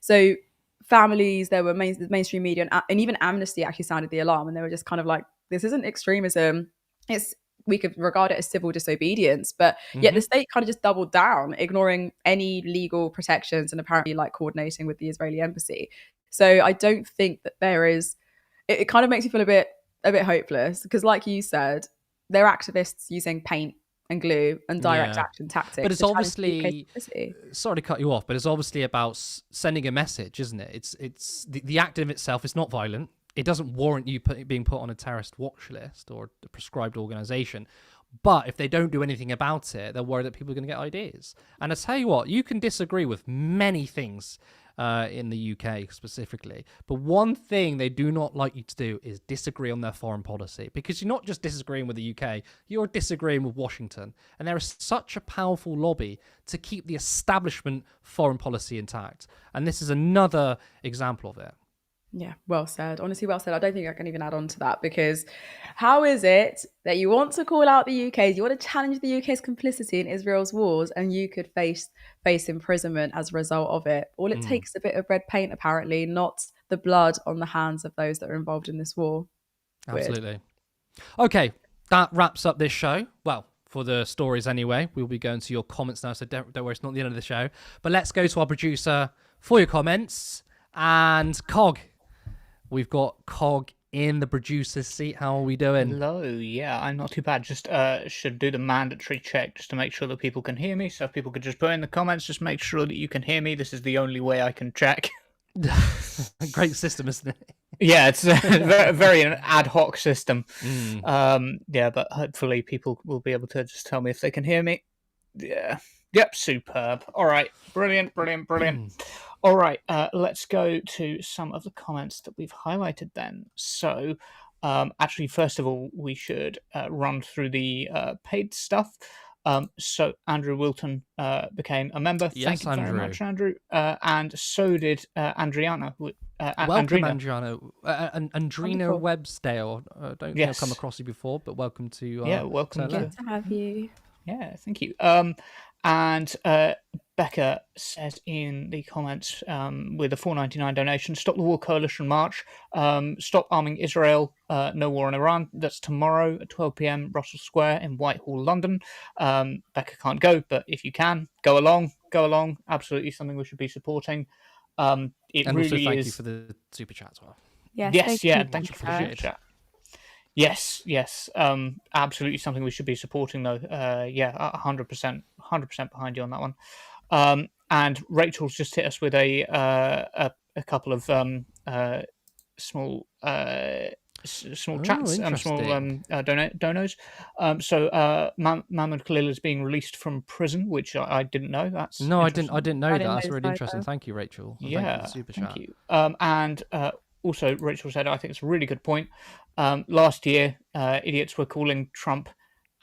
So families, there were mainstream media and even Amnesty actually sounded the alarm, and they were just kind of like, this isn't extremism. We could regard it as civil disobedience, but yet the state kind of just doubled down, ignoring any legal protections and apparently like coordinating with the Israeli embassy. So I don't think that there is. It kind of makes you feel a bit hopeless because, like you said, they're activists using paint and glue and direct action tactics. But it's obviously, sorry to cut you off, but it's obviously about sending a message, isn't it? It's the act in itself is not violent. It doesn't warrant you being put on a terrorist watch list or a prescribed organization. But if they don't do anything about it, they're worried that people are going to get ideas. And I tell you what, you can disagree with many things in the UK specifically. But one thing they do not like you to do is disagree on their foreign policy. Because you're not just disagreeing with the UK, you're disagreeing with Washington. And there is such a powerful lobby to keep the establishment foreign policy intact. And this is another example of it. Yeah, well said. Honestly, well said. I don't think I can even add on to that because how is it that you want to call out the UK, you want to challenge the UK's complicity in Israel's wars, and you could face imprisonment as a result of it? All it takes is a bit of red paint, apparently, not the blood on the hands of those that are involved in this war. Weird. Absolutely. Okay, that wraps up this show. Well, for the stories anyway. We'll be going to your comments now, so don't worry, it's not the end of the show. But let's go to our producer for your comments. And Cog. We've got Cog in the producer's seat. How are we doing? Hello, yeah, I'm not too bad. Just should do the mandatory check just to make sure that people can hear me. So if people could just put in the comments, just make sure that you can hear me. This is the only way I can check. Great system, isn't it? Yeah, it's a very an ad hoc system. Yeah, but hopefully people will be able to just tell me if they can hear me. Yeah. Yep, superb. All right, brilliant. All right, let's go to some of the comments that we've highlighted then. So, actually, first of all, we should run through the paid stuff. So, Andrew Wilton became a member. Yes, Thank you very much, Andrew. And so did Andriana. Welcome, Andriana. Andrina Websdale. I don't think I've come across you before, but welcome to... welcome. Good to have you. Yeah, thank you. And Becca said in the comments with a $4.99 donation, Stop the War Coalition March, Stop Arming Israel, No War in Iran. That's tomorrow at 12 p.m. Russell Square in Whitehall, London. Becca can't go, but if you can, go along. Absolutely something we should be supporting. And really also thank you for the super chat as well. Thank you for the super chat. Yes. Absolutely something we should be supporting, though. 100% behind you on that one. And Rachel's just hit us with a a couple of small small Oh, chats and small interesting. donos. Mahmoud Khalil is being released from prison, which I didn't know. That's No, I interesting. didn't know I that. didn't know That's this really interesting. either. Thank you, Rachel. And thank you for the super Thank chat. you. And also, Rachel said, I think it's a really good point. Last year, idiots were calling Trump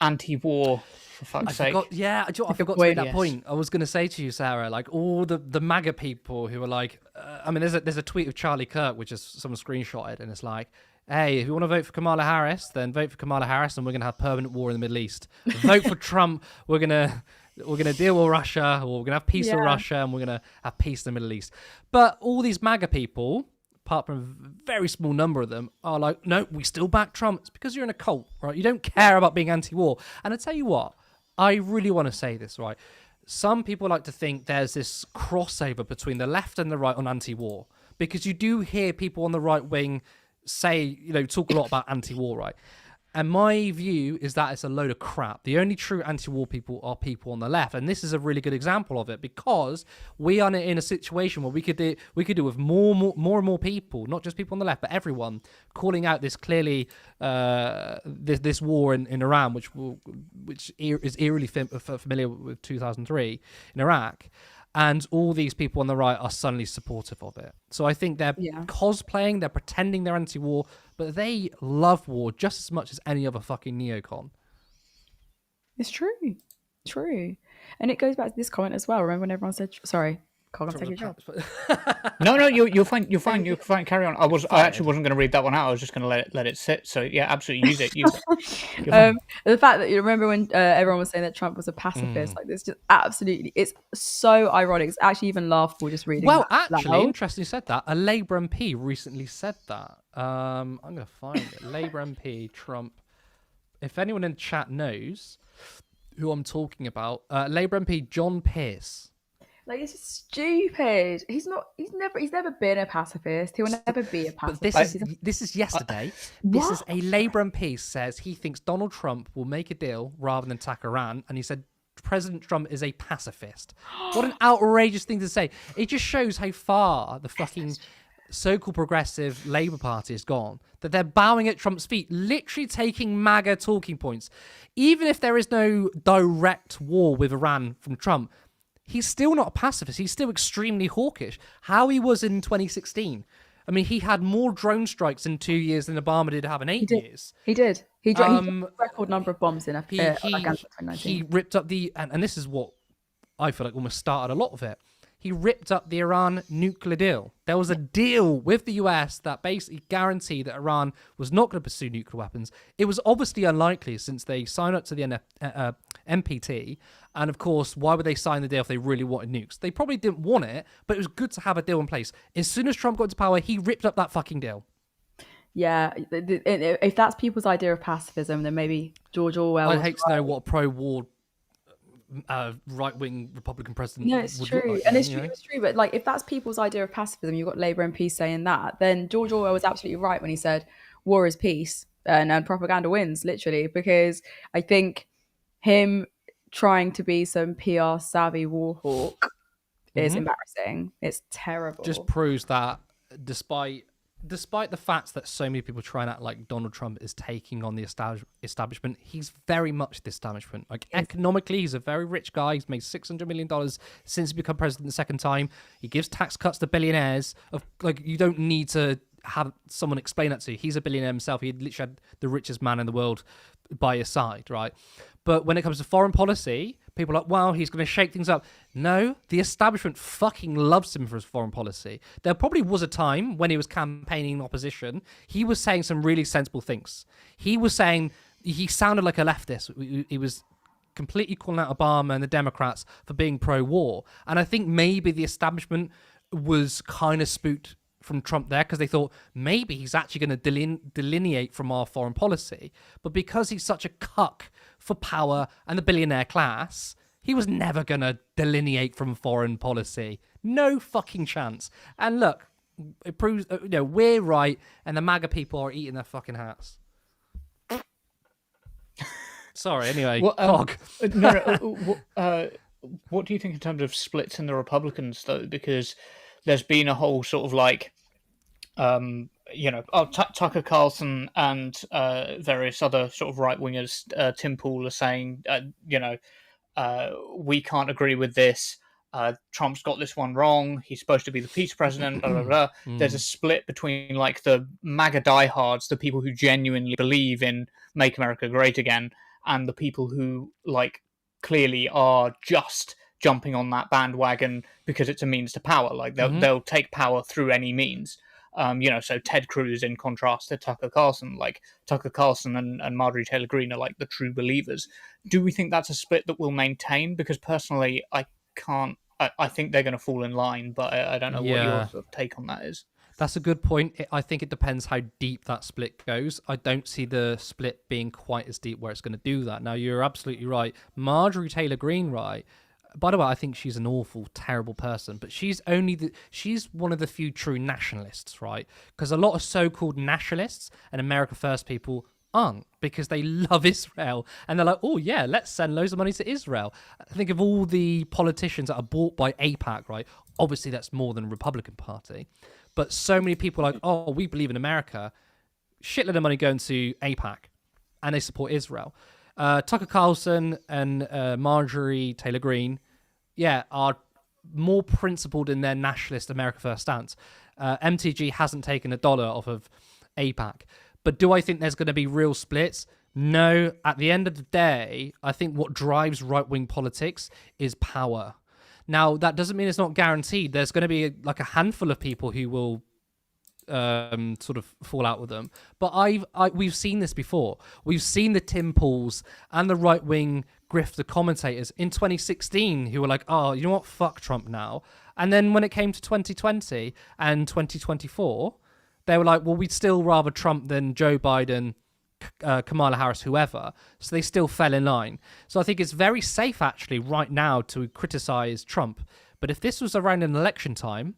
anti-war, for fuck's sake. Yeah, do you know what? I forgot to make that point. I was going to say to you, Sarah, like all the MAGA people who are like, I mean, there's a tweet of Charlie Kirk, which is someone screenshotted, and it's like, hey, if you want to vote for Kamala Harris, then vote for Kamala Harris, and we're going to have permanent war in the Middle East. Vote for Trump, we're gonna deal with Russia, or we're gonna have peace with Russia, and we're gonna have peace in the Middle East. But all these MAGA people, apart from a very small number of them, are like, no, we still back Trump. It's because you're in a cult, right? You don't care about being anti-war. And I tell you what, I really want to say this, right? Some people like to think there's this crossover between the left and the right on anti-war, because you do hear people on the right wing say, talk a lot about anti-war, right? And my view is that it's a load of crap. The only true anti-war people are people on the left, and this is a really good example of it, because we are in a situation where we could do with more and more people, not just people on the left, but everyone calling out this clearly this war in Iran, which is eerily familiar with 2003 in Iraq. And all these people on the right are suddenly supportive of it. So I think they're cosplaying, they're pretending they're anti-war, but they love war just as much as any other fucking neocon. It's true. And it goes back to this comment as well. Remember when everyone said, sorry, can't take your job. No, you're fine. You're fine. Carry on. I actually wasn't going to read that one out. I was just going to let it sit. So yeah, absolutely use it. The fact that you remember when everyone was saying that Trump was a pacifist, like this, just absolutely, it's so ironic. It's actually even laughable just reading. Well, actually, interesting you said that. A Labour MP recently said that. I'm going to find it. Labour MP Trump. If anyone in the chat knows who I'm talking about, Labour MP John Pearce. Like, it's just stupid. He's never been a pacifist. He will never be a pacifist. But this is yesterday. This is a Labour MP says he thinks Donald Trump will make a deal rather than attack Iran, and he said President Trump is a pacifist. What an outrageous thing to say. It just shows how far the fucking so-called progressive Labour Party has gone, that they're bowing at Trump's feet, literally taking MAGA talking points. Even if there is no direct war with Iran from Trump, he's still not a pacifist. He's still extremely hawkish. How he was in 2016. I mean, he had more drone strikes in 2 years than Obama did have in 8 years. He did. He dropped a record number of bombs in he ripped up and this is what I feel like almost started a lot of it. He ripped up the Iran nuclear deal. There was a deal with the US that basically guaranteed that Iran was not going to pursue nuclear weapons. It was obviously unlikely since they signed up to the NPT. And of course, why would they sign the deal if they really wanted nukes? They probably didn't want it, but it was good to have a deal in place. As soon as Trump got into power, he ripped up that fucking deal. Yeah, if that's people's idea of pacifism, then maybe George Orwell. I'd hate to know what a pro-war right-wing Republican president. No, it's true, like, and it's true. But like, if that's people's idea of pacifism, you've got Labour MPs saying that, then George Orwell was absolutely right when he said war is peace and propaganda wins, literally. Because I think him trying to be some PR savvy war hawk is embarrassing. It's terrible. Just proves that despite the fact that so many people try and act like Donald Trump is taking on the establishment, he's very much the establishment. Like, economically, he's a very rich guy. He's made $600 million since he became president the second time. He gives tax cuts to billionaires. You don't need to have someone explain that to you. He's a billionaire himself. He literally had the richest man in the world by his side, right? But when it comes to foreign policy, people are like, wow, he's going to shake things up. No, the establishment fucking loves him for his foreign policy. There probably was a time when he was campaigning in opposition, he was saying some really sensible things. He sounded like a leftist. He was completely calling out Obama and the Democrats for being pro-war. And I think maybe the establishment was kind of spooked from Trump there because they thought maybe he's actually going to delineate from our foreign policy. But because he's such a cuck for power and the billionaire class, he was never going to delineate from foreign policy. No fucking chance. And look, it proves, we're right and the MAGA people are eating their fucking hats. Sorry, anyway, Cog. What do you think in terms of splits in the Republicans, though? Because there's been a whole sort of like, Tucker Carlson and various other sort of right wingers, Tim Pool, are saying, we can't agree with this. Trump's got this one wrong. He's supposed to be the peace president. Blah, blah, blah. There's a split between like the MAGA diehards, the people who genuinely believe in "Make America Great Again," and the people who like clearly are just jumping on that bandwagon because it's a means to power. Like they'll take power through any means. So Ted Cruz, in contrast to Tucker Carlson, like Tucker Carlson and Marjorie Taylor Greene are like the true believers. Do we think that's a split that we'll maintain? Because personally, I can't. I think they're going to fall in line, but I don't know what your sort of take on that is. That's a good point. I think it depends how deep that split goes. I don't see the split being quite as deep where it's going to do that. Now, you're absolutely right. Marjorie Taylor Greene, right? By the way, I think she's an awful, terrible person, but she's one of the few true nationalists, right? Because a lot of so-called nationalists and America First people aren't, because they love Israel and they're like, oh yeah, let's send loads of money to Israel. Think of all the politicians that are bought by AIPAC, right? Obviously, that's more than the Republican Party, but so many people are like, oh, we believe in America. Shitload of money going to AIPAC, and they support Israel. Tucker Carlson and Marjorie Taylor Greene, are more principled in their nationalist America First stance. MTG hasn't taken a dollar off of AIPAC. But do I think there's going to be real splits? No. At the end of the day, I think what drives right-wing politics is power. Now, that doesn't mean it's not guaranteed. There's going to be a handful of people who will sort of fall out with them, but we've seen this before. We've seen the Tim Pools and the right wing grifter commentators in 2016 who were like, oh, you know what, fuck Trump now. And then when it came to 2020 and 2024, they were like, well, we'd still rather Trump than Joe Biden, Kamala Harris, whoever. So they still fell in line. So I think it's very safe actually right now to criticize Trump. But if this was around an election time,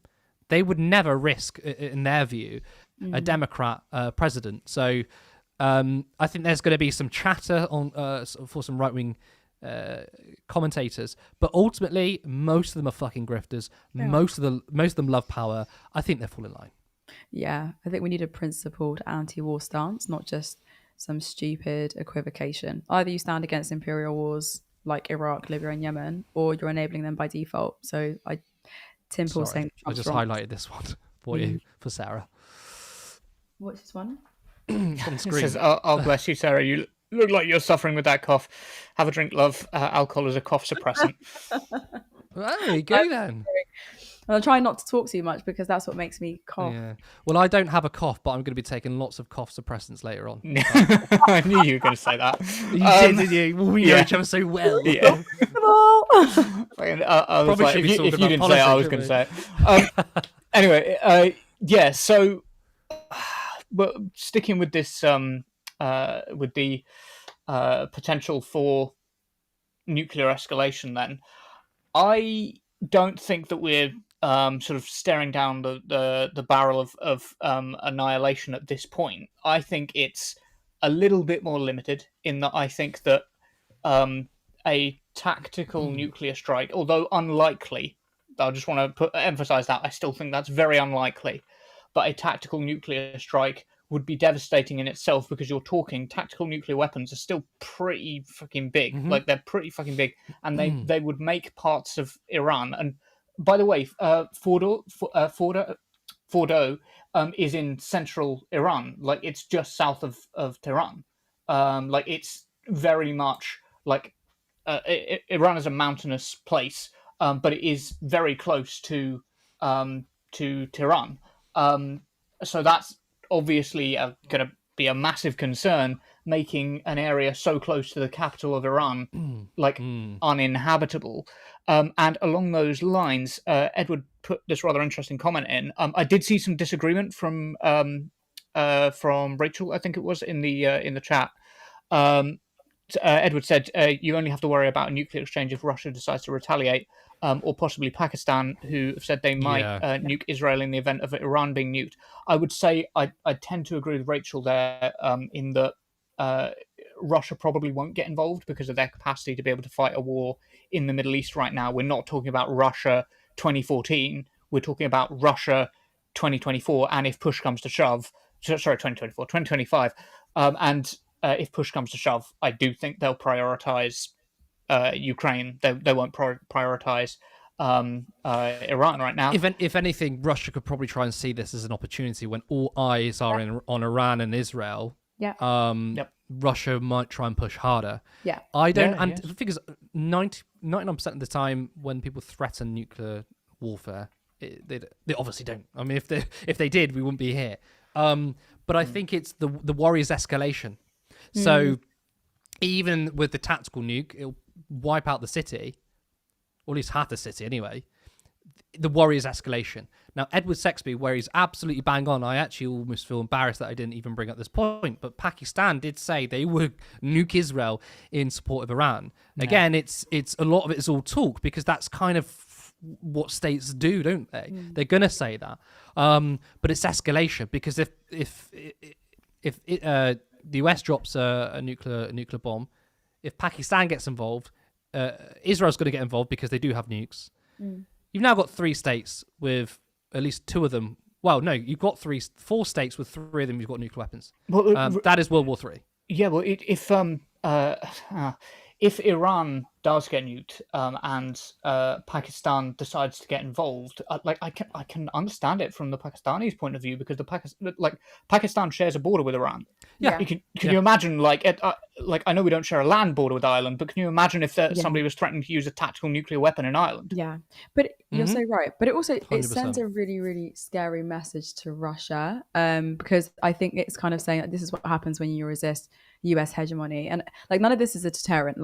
they would never risk, in their view, a Democrat president. So I think there's going to be some chatter on for some right-wing commentators, but ultimately, most of them are fucking grifters. Yeah. Most of them love power. I think they'll fall in line. Yeah, I think we need a principled anti-war stance, not just some stupid equivocation. Either you stand against imperial wars like Iraq, Libya, and Yemen, or you're enabling them by default. So Tim Paul saying I just highlighted this one for you, for Sarah. What's this one? On screen. It says, oh, bless you, Sarah. You look like you're suffering with that cough. Have a drink, love. Alcohol is a cough suppressant. Well, there you go then. I'm trying not to talk too much because that's what makes me cough. Yeah. Well, I don't have a cough, but I'm going to be taking lots of cough suppressants later on. I knew you were going to say that. You did, didn't you? We know each other so well. Yeah. I was like, if you didn't say it, I was going to say it. Anyway, so but sticking with this, with the potential for nuclear escalation, then I don't think that we're sort of staring down the barrel of annihilation at this point. I think it's a little bit more limited in that I think that a tactical nuclear strike, although unlikely, I just want to emphasize that I still think that's very unlikely, but a tactical nuclear strike would be devastating in itself, because you're talking tactical nuclear weapons are still pretty fucking big. Mm-hmm. Like, they're pretty fucking big, and they would make parts of Iran. And by the way, Fordo is in central Iran. Like, it's just south of Tehran. Like, it's very much like Iran is a mountainous place, but it is very close to Tehran. So that's obviously going to be a massive concern, making an area so close to the capital of Iran uninhabitable. And along those lines, Edward put this rather interesting comment in. I did see some disagreement from Rachel, I think it was, in the chat. Edward said, you only have to worry about a nuclear exchange if Russia decides to retaliate, or possibly Pakistan, who have said they might nuke Israel in the event of Iran being nuked. I would say I tend to agree with Rachel there, in that Russia probably won't get involved because of their capacity to be able to fight a war in the Middle East right now. We're not talking about Russia 2014. we're talking about Russia 2024, and if push comes to shove, sorry, 2024, 2025, and if push comes to shove, I do think they'll prioritize Ukraine. They won't prioritize Iran right now. If anything, Russia could probably try and see this as an opportunity when all eyes are on Iran and Israel. Yeah. Russia might try and push harder. Yeah. I don't. Yeah, and yes. the thing is, 99% of the time when people threaten nuclear warfare, they obviously don't. I mean, if they did, we wouldn't be here. But I think it's the worry is escalation. So even with the tactical nuke, it'll wipe out the city, or at least half the city anyway. The worry is escalation. Now, Edward Sexby, where he's absolutely bang on, I actually almost feel embarrassed that I didn't even bring up this point, but Pakistan did say they would nuke Israel in support of Iran. Again, it's a lot of it is all talk, because that's kind of what states do, don't they? They're going to say that. But it's escalation, because if the US drops a nuclear bomb, if Pakistan gets involved, Israel's going to get involved because they do have nukes. You've now got 3 states with at least 2 of them. Well, no, you've got 4 states with 3 of them who've got nuclear weapons. Well, that is World War III. yeah, well, if Iran does get nuked and Pakistan decides to get involved, I can understand it from the Pakistanis' point of view, because Pakistan shares a border with Iran. Yeah. Can you imagine, I know we don't share a land border with Ireland, but can you imagine if somebody was threatening to use a tactical nuclear weapon in Ireland? Yeah, but you're so right. But it also 100%. it sends a really, really scary message to Russia, because I think it's kind of saying that this is what happens when you resist US hegemony, and none of this is a deterrent.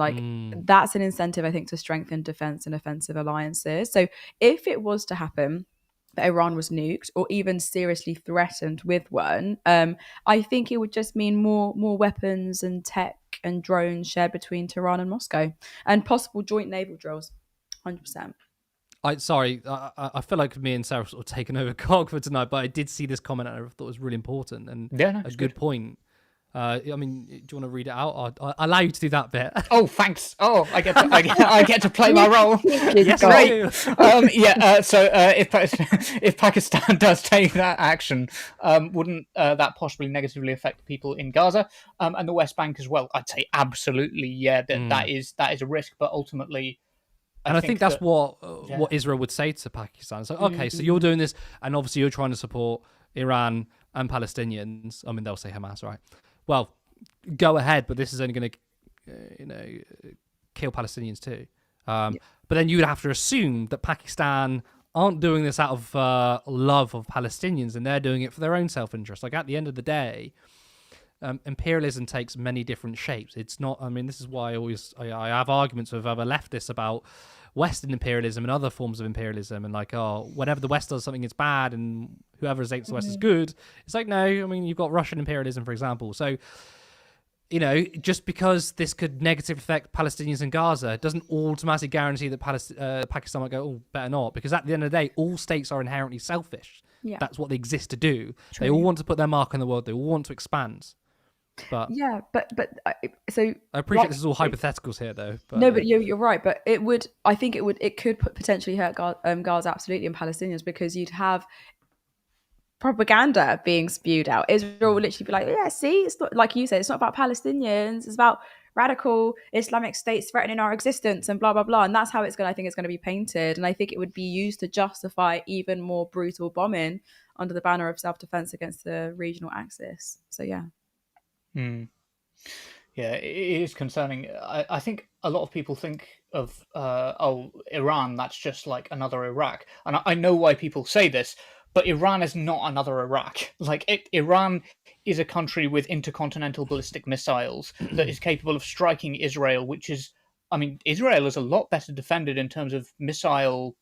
That's an incentive, I think, to strengthen defense and offensive alliances. So if it was to happen that Iran was nuked, or even seriously threatened with one, I think it would just mean more weapons and tech and drones shared between Tehran and Moscow, and possible joint naval drills. 100%. I feel like me and Sarah sort of taken over COG for tonight, but I did see this comment and I thought it was really important and a good point. I mean, do you want to read it out? I'll allow you to do that bit. Oh, thanks. Oh, I get to play my role. Yes, great. So if Pakistan does take that action, wouldn't that possibly negatively affect people in Gaza and the West Bank as well? I'd say absolutely, yeah. That is a risk, but ultimately. I think that's what Israel would say to Pakistan. It's like, okay, so you're doing this, and obviously you're trying to support Iran and Palestinians. I mean, they'll say Hamas, right? Well, go ahead, but this is only going to, kill Palestinians too. But then you would have to assume that Pakistan aren't doing this out of love of Palestinians, and they're doing it for their own self-interest. Like, at the end of the day, imperialism takes many different shapes. It's not. I mean, this is why I have arguments with other leftists about Western imperialism and other forms of imperialism, and whenever the West does something, it's bad, and whoever hates the West is good. It's like, no, I mean, you've got Russian imperialism, for example. So, just because this could negatively affect Palestinians in Gaza doesn't automatically guarantee that Pakistan might go, oh, better not, because at the end of the day, all states are inherently selfish. Yeah. That's what they exist to do. True. They all want to put their mark on the world. They all want to expand. But so I appreciate this is all hypotheticals here, though. But, no, but you're right. But it could potentially hurt Gaza absolutely, and Palestinians, because you'd have propaganda being spewed out. Israel would literally be like, yeah, see, it's not, like you said, it's not about Palestinians, it's about radical Islamic states threatening our existence and blah blah blah. And that's how I think it's going to be painted. And I think it would be used to justify even more brutal bombing under the banner of self-defense against the regional axis. So yeah. Yeah, it is concerning. I think a lot of people think of Iran, that's just like another Iraq, and I know why people say this, but Iran is not another Iraq. Iran is a country with intercontinental ballistic missiles that is capable of striking Israel, which is, I mean, Israel is a lot better defended in terms of missile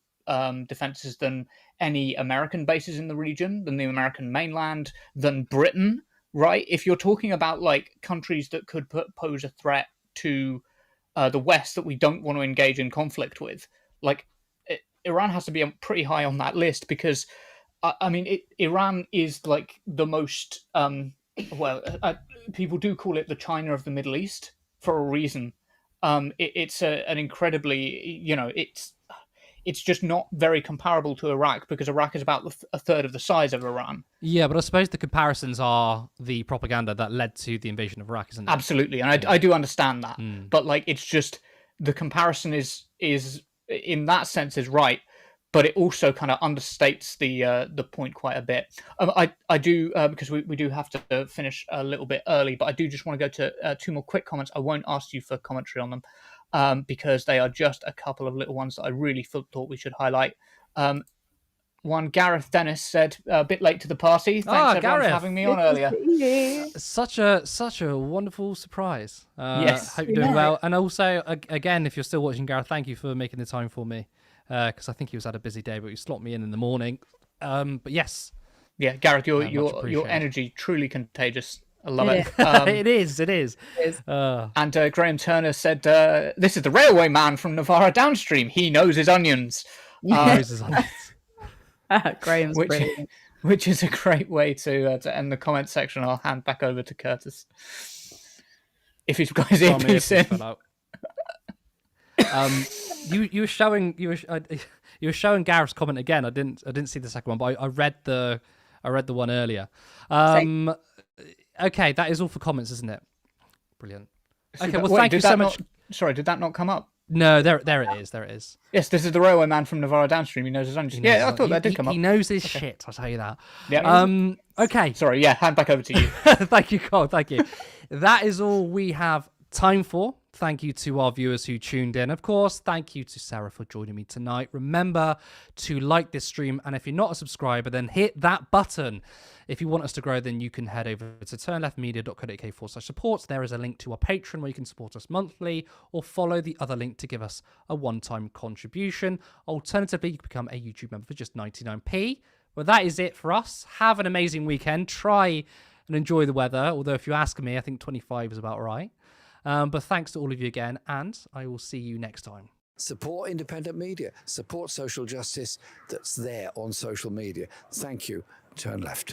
defenses than any American bases in the region, than the American mainland, than Britain. Right, if you're talking about countries that could pose a threat to the West that we don't want to engage in conflict with, Iran has to be pretty high on that list, because Iran is the most people do call it the China of the Middle East for a reason. It's an incredibly, it's just not very comparable to Iraq because Iraq is about a third of the size of Iran. Yeah, but I suppose the comparisons are the propaganda that led to the invasion of Iraq, isn't it? Absolutely, and I do understand that, but like it's just the comparison is in that sense is right, but it also kind of understates the point quite a bit. I do because we do have to finish a little bit early, but I do just want to go to 2 more quick comments. I won't ask you for commentary on them because they are just a couple of little ones that I really thought we should highlight. One, Gareth Dennis said, a bit late to the party. Thanks everyone Gareth. for having me on earlier. Such a wonderful surprise. Yes. Hope you're doing well. And also, again, if you're still watching, Gareth, thank you for making the time for me. Because I think he was had a busy day, but he slot me in the morning. But yes. Yeah, Gareth, your energy truly contagious. I love it. It is. And Graham Turner said, this is the railway man from Navarra downstream. He knows his onions. Graham's brilliant. Which is a great way to end the comment section. I'll hand back over to Curtis. If he's got his earpiece in. You were showing Gareth's comment again. I didn't see the second one, but I read the one earlier. Okay, that is all for comments, isn't it? Brilliant. Okay, well, thank you so much. Sorry, did that not come up? No, there it is. Yes, this is the railway man from Navarra downstream. He knows his onions. Yeah, I thought that did come up. He knows his shit, I'll tell you that. Yeah. Okay. Sorry, hand back over to you. Thank you, Cole. Thank you. That is all we have time for. Thank you to our viewers who tuned in. Of course, thank you to Sarah for joining me tonight. Remember to like this stream, and if you're not a subscriber, then hit that button. If you want us to grow, then you can head over to turnleftmedia.co.uk/support. There is a link to our Patreon where you can support us monthly, or follow the other link to give us a one-time contribution. Alternatively, you can become a YouTube member for just 99p. Well, that is it for us. Have an amazing weekend. Try and enjoy the weather, although if you ask me, I think 25 is about right. But thanks to all of you again, and I will see you next time. Support independent media. Support social justice that's there on social media. Thank you. Turn left.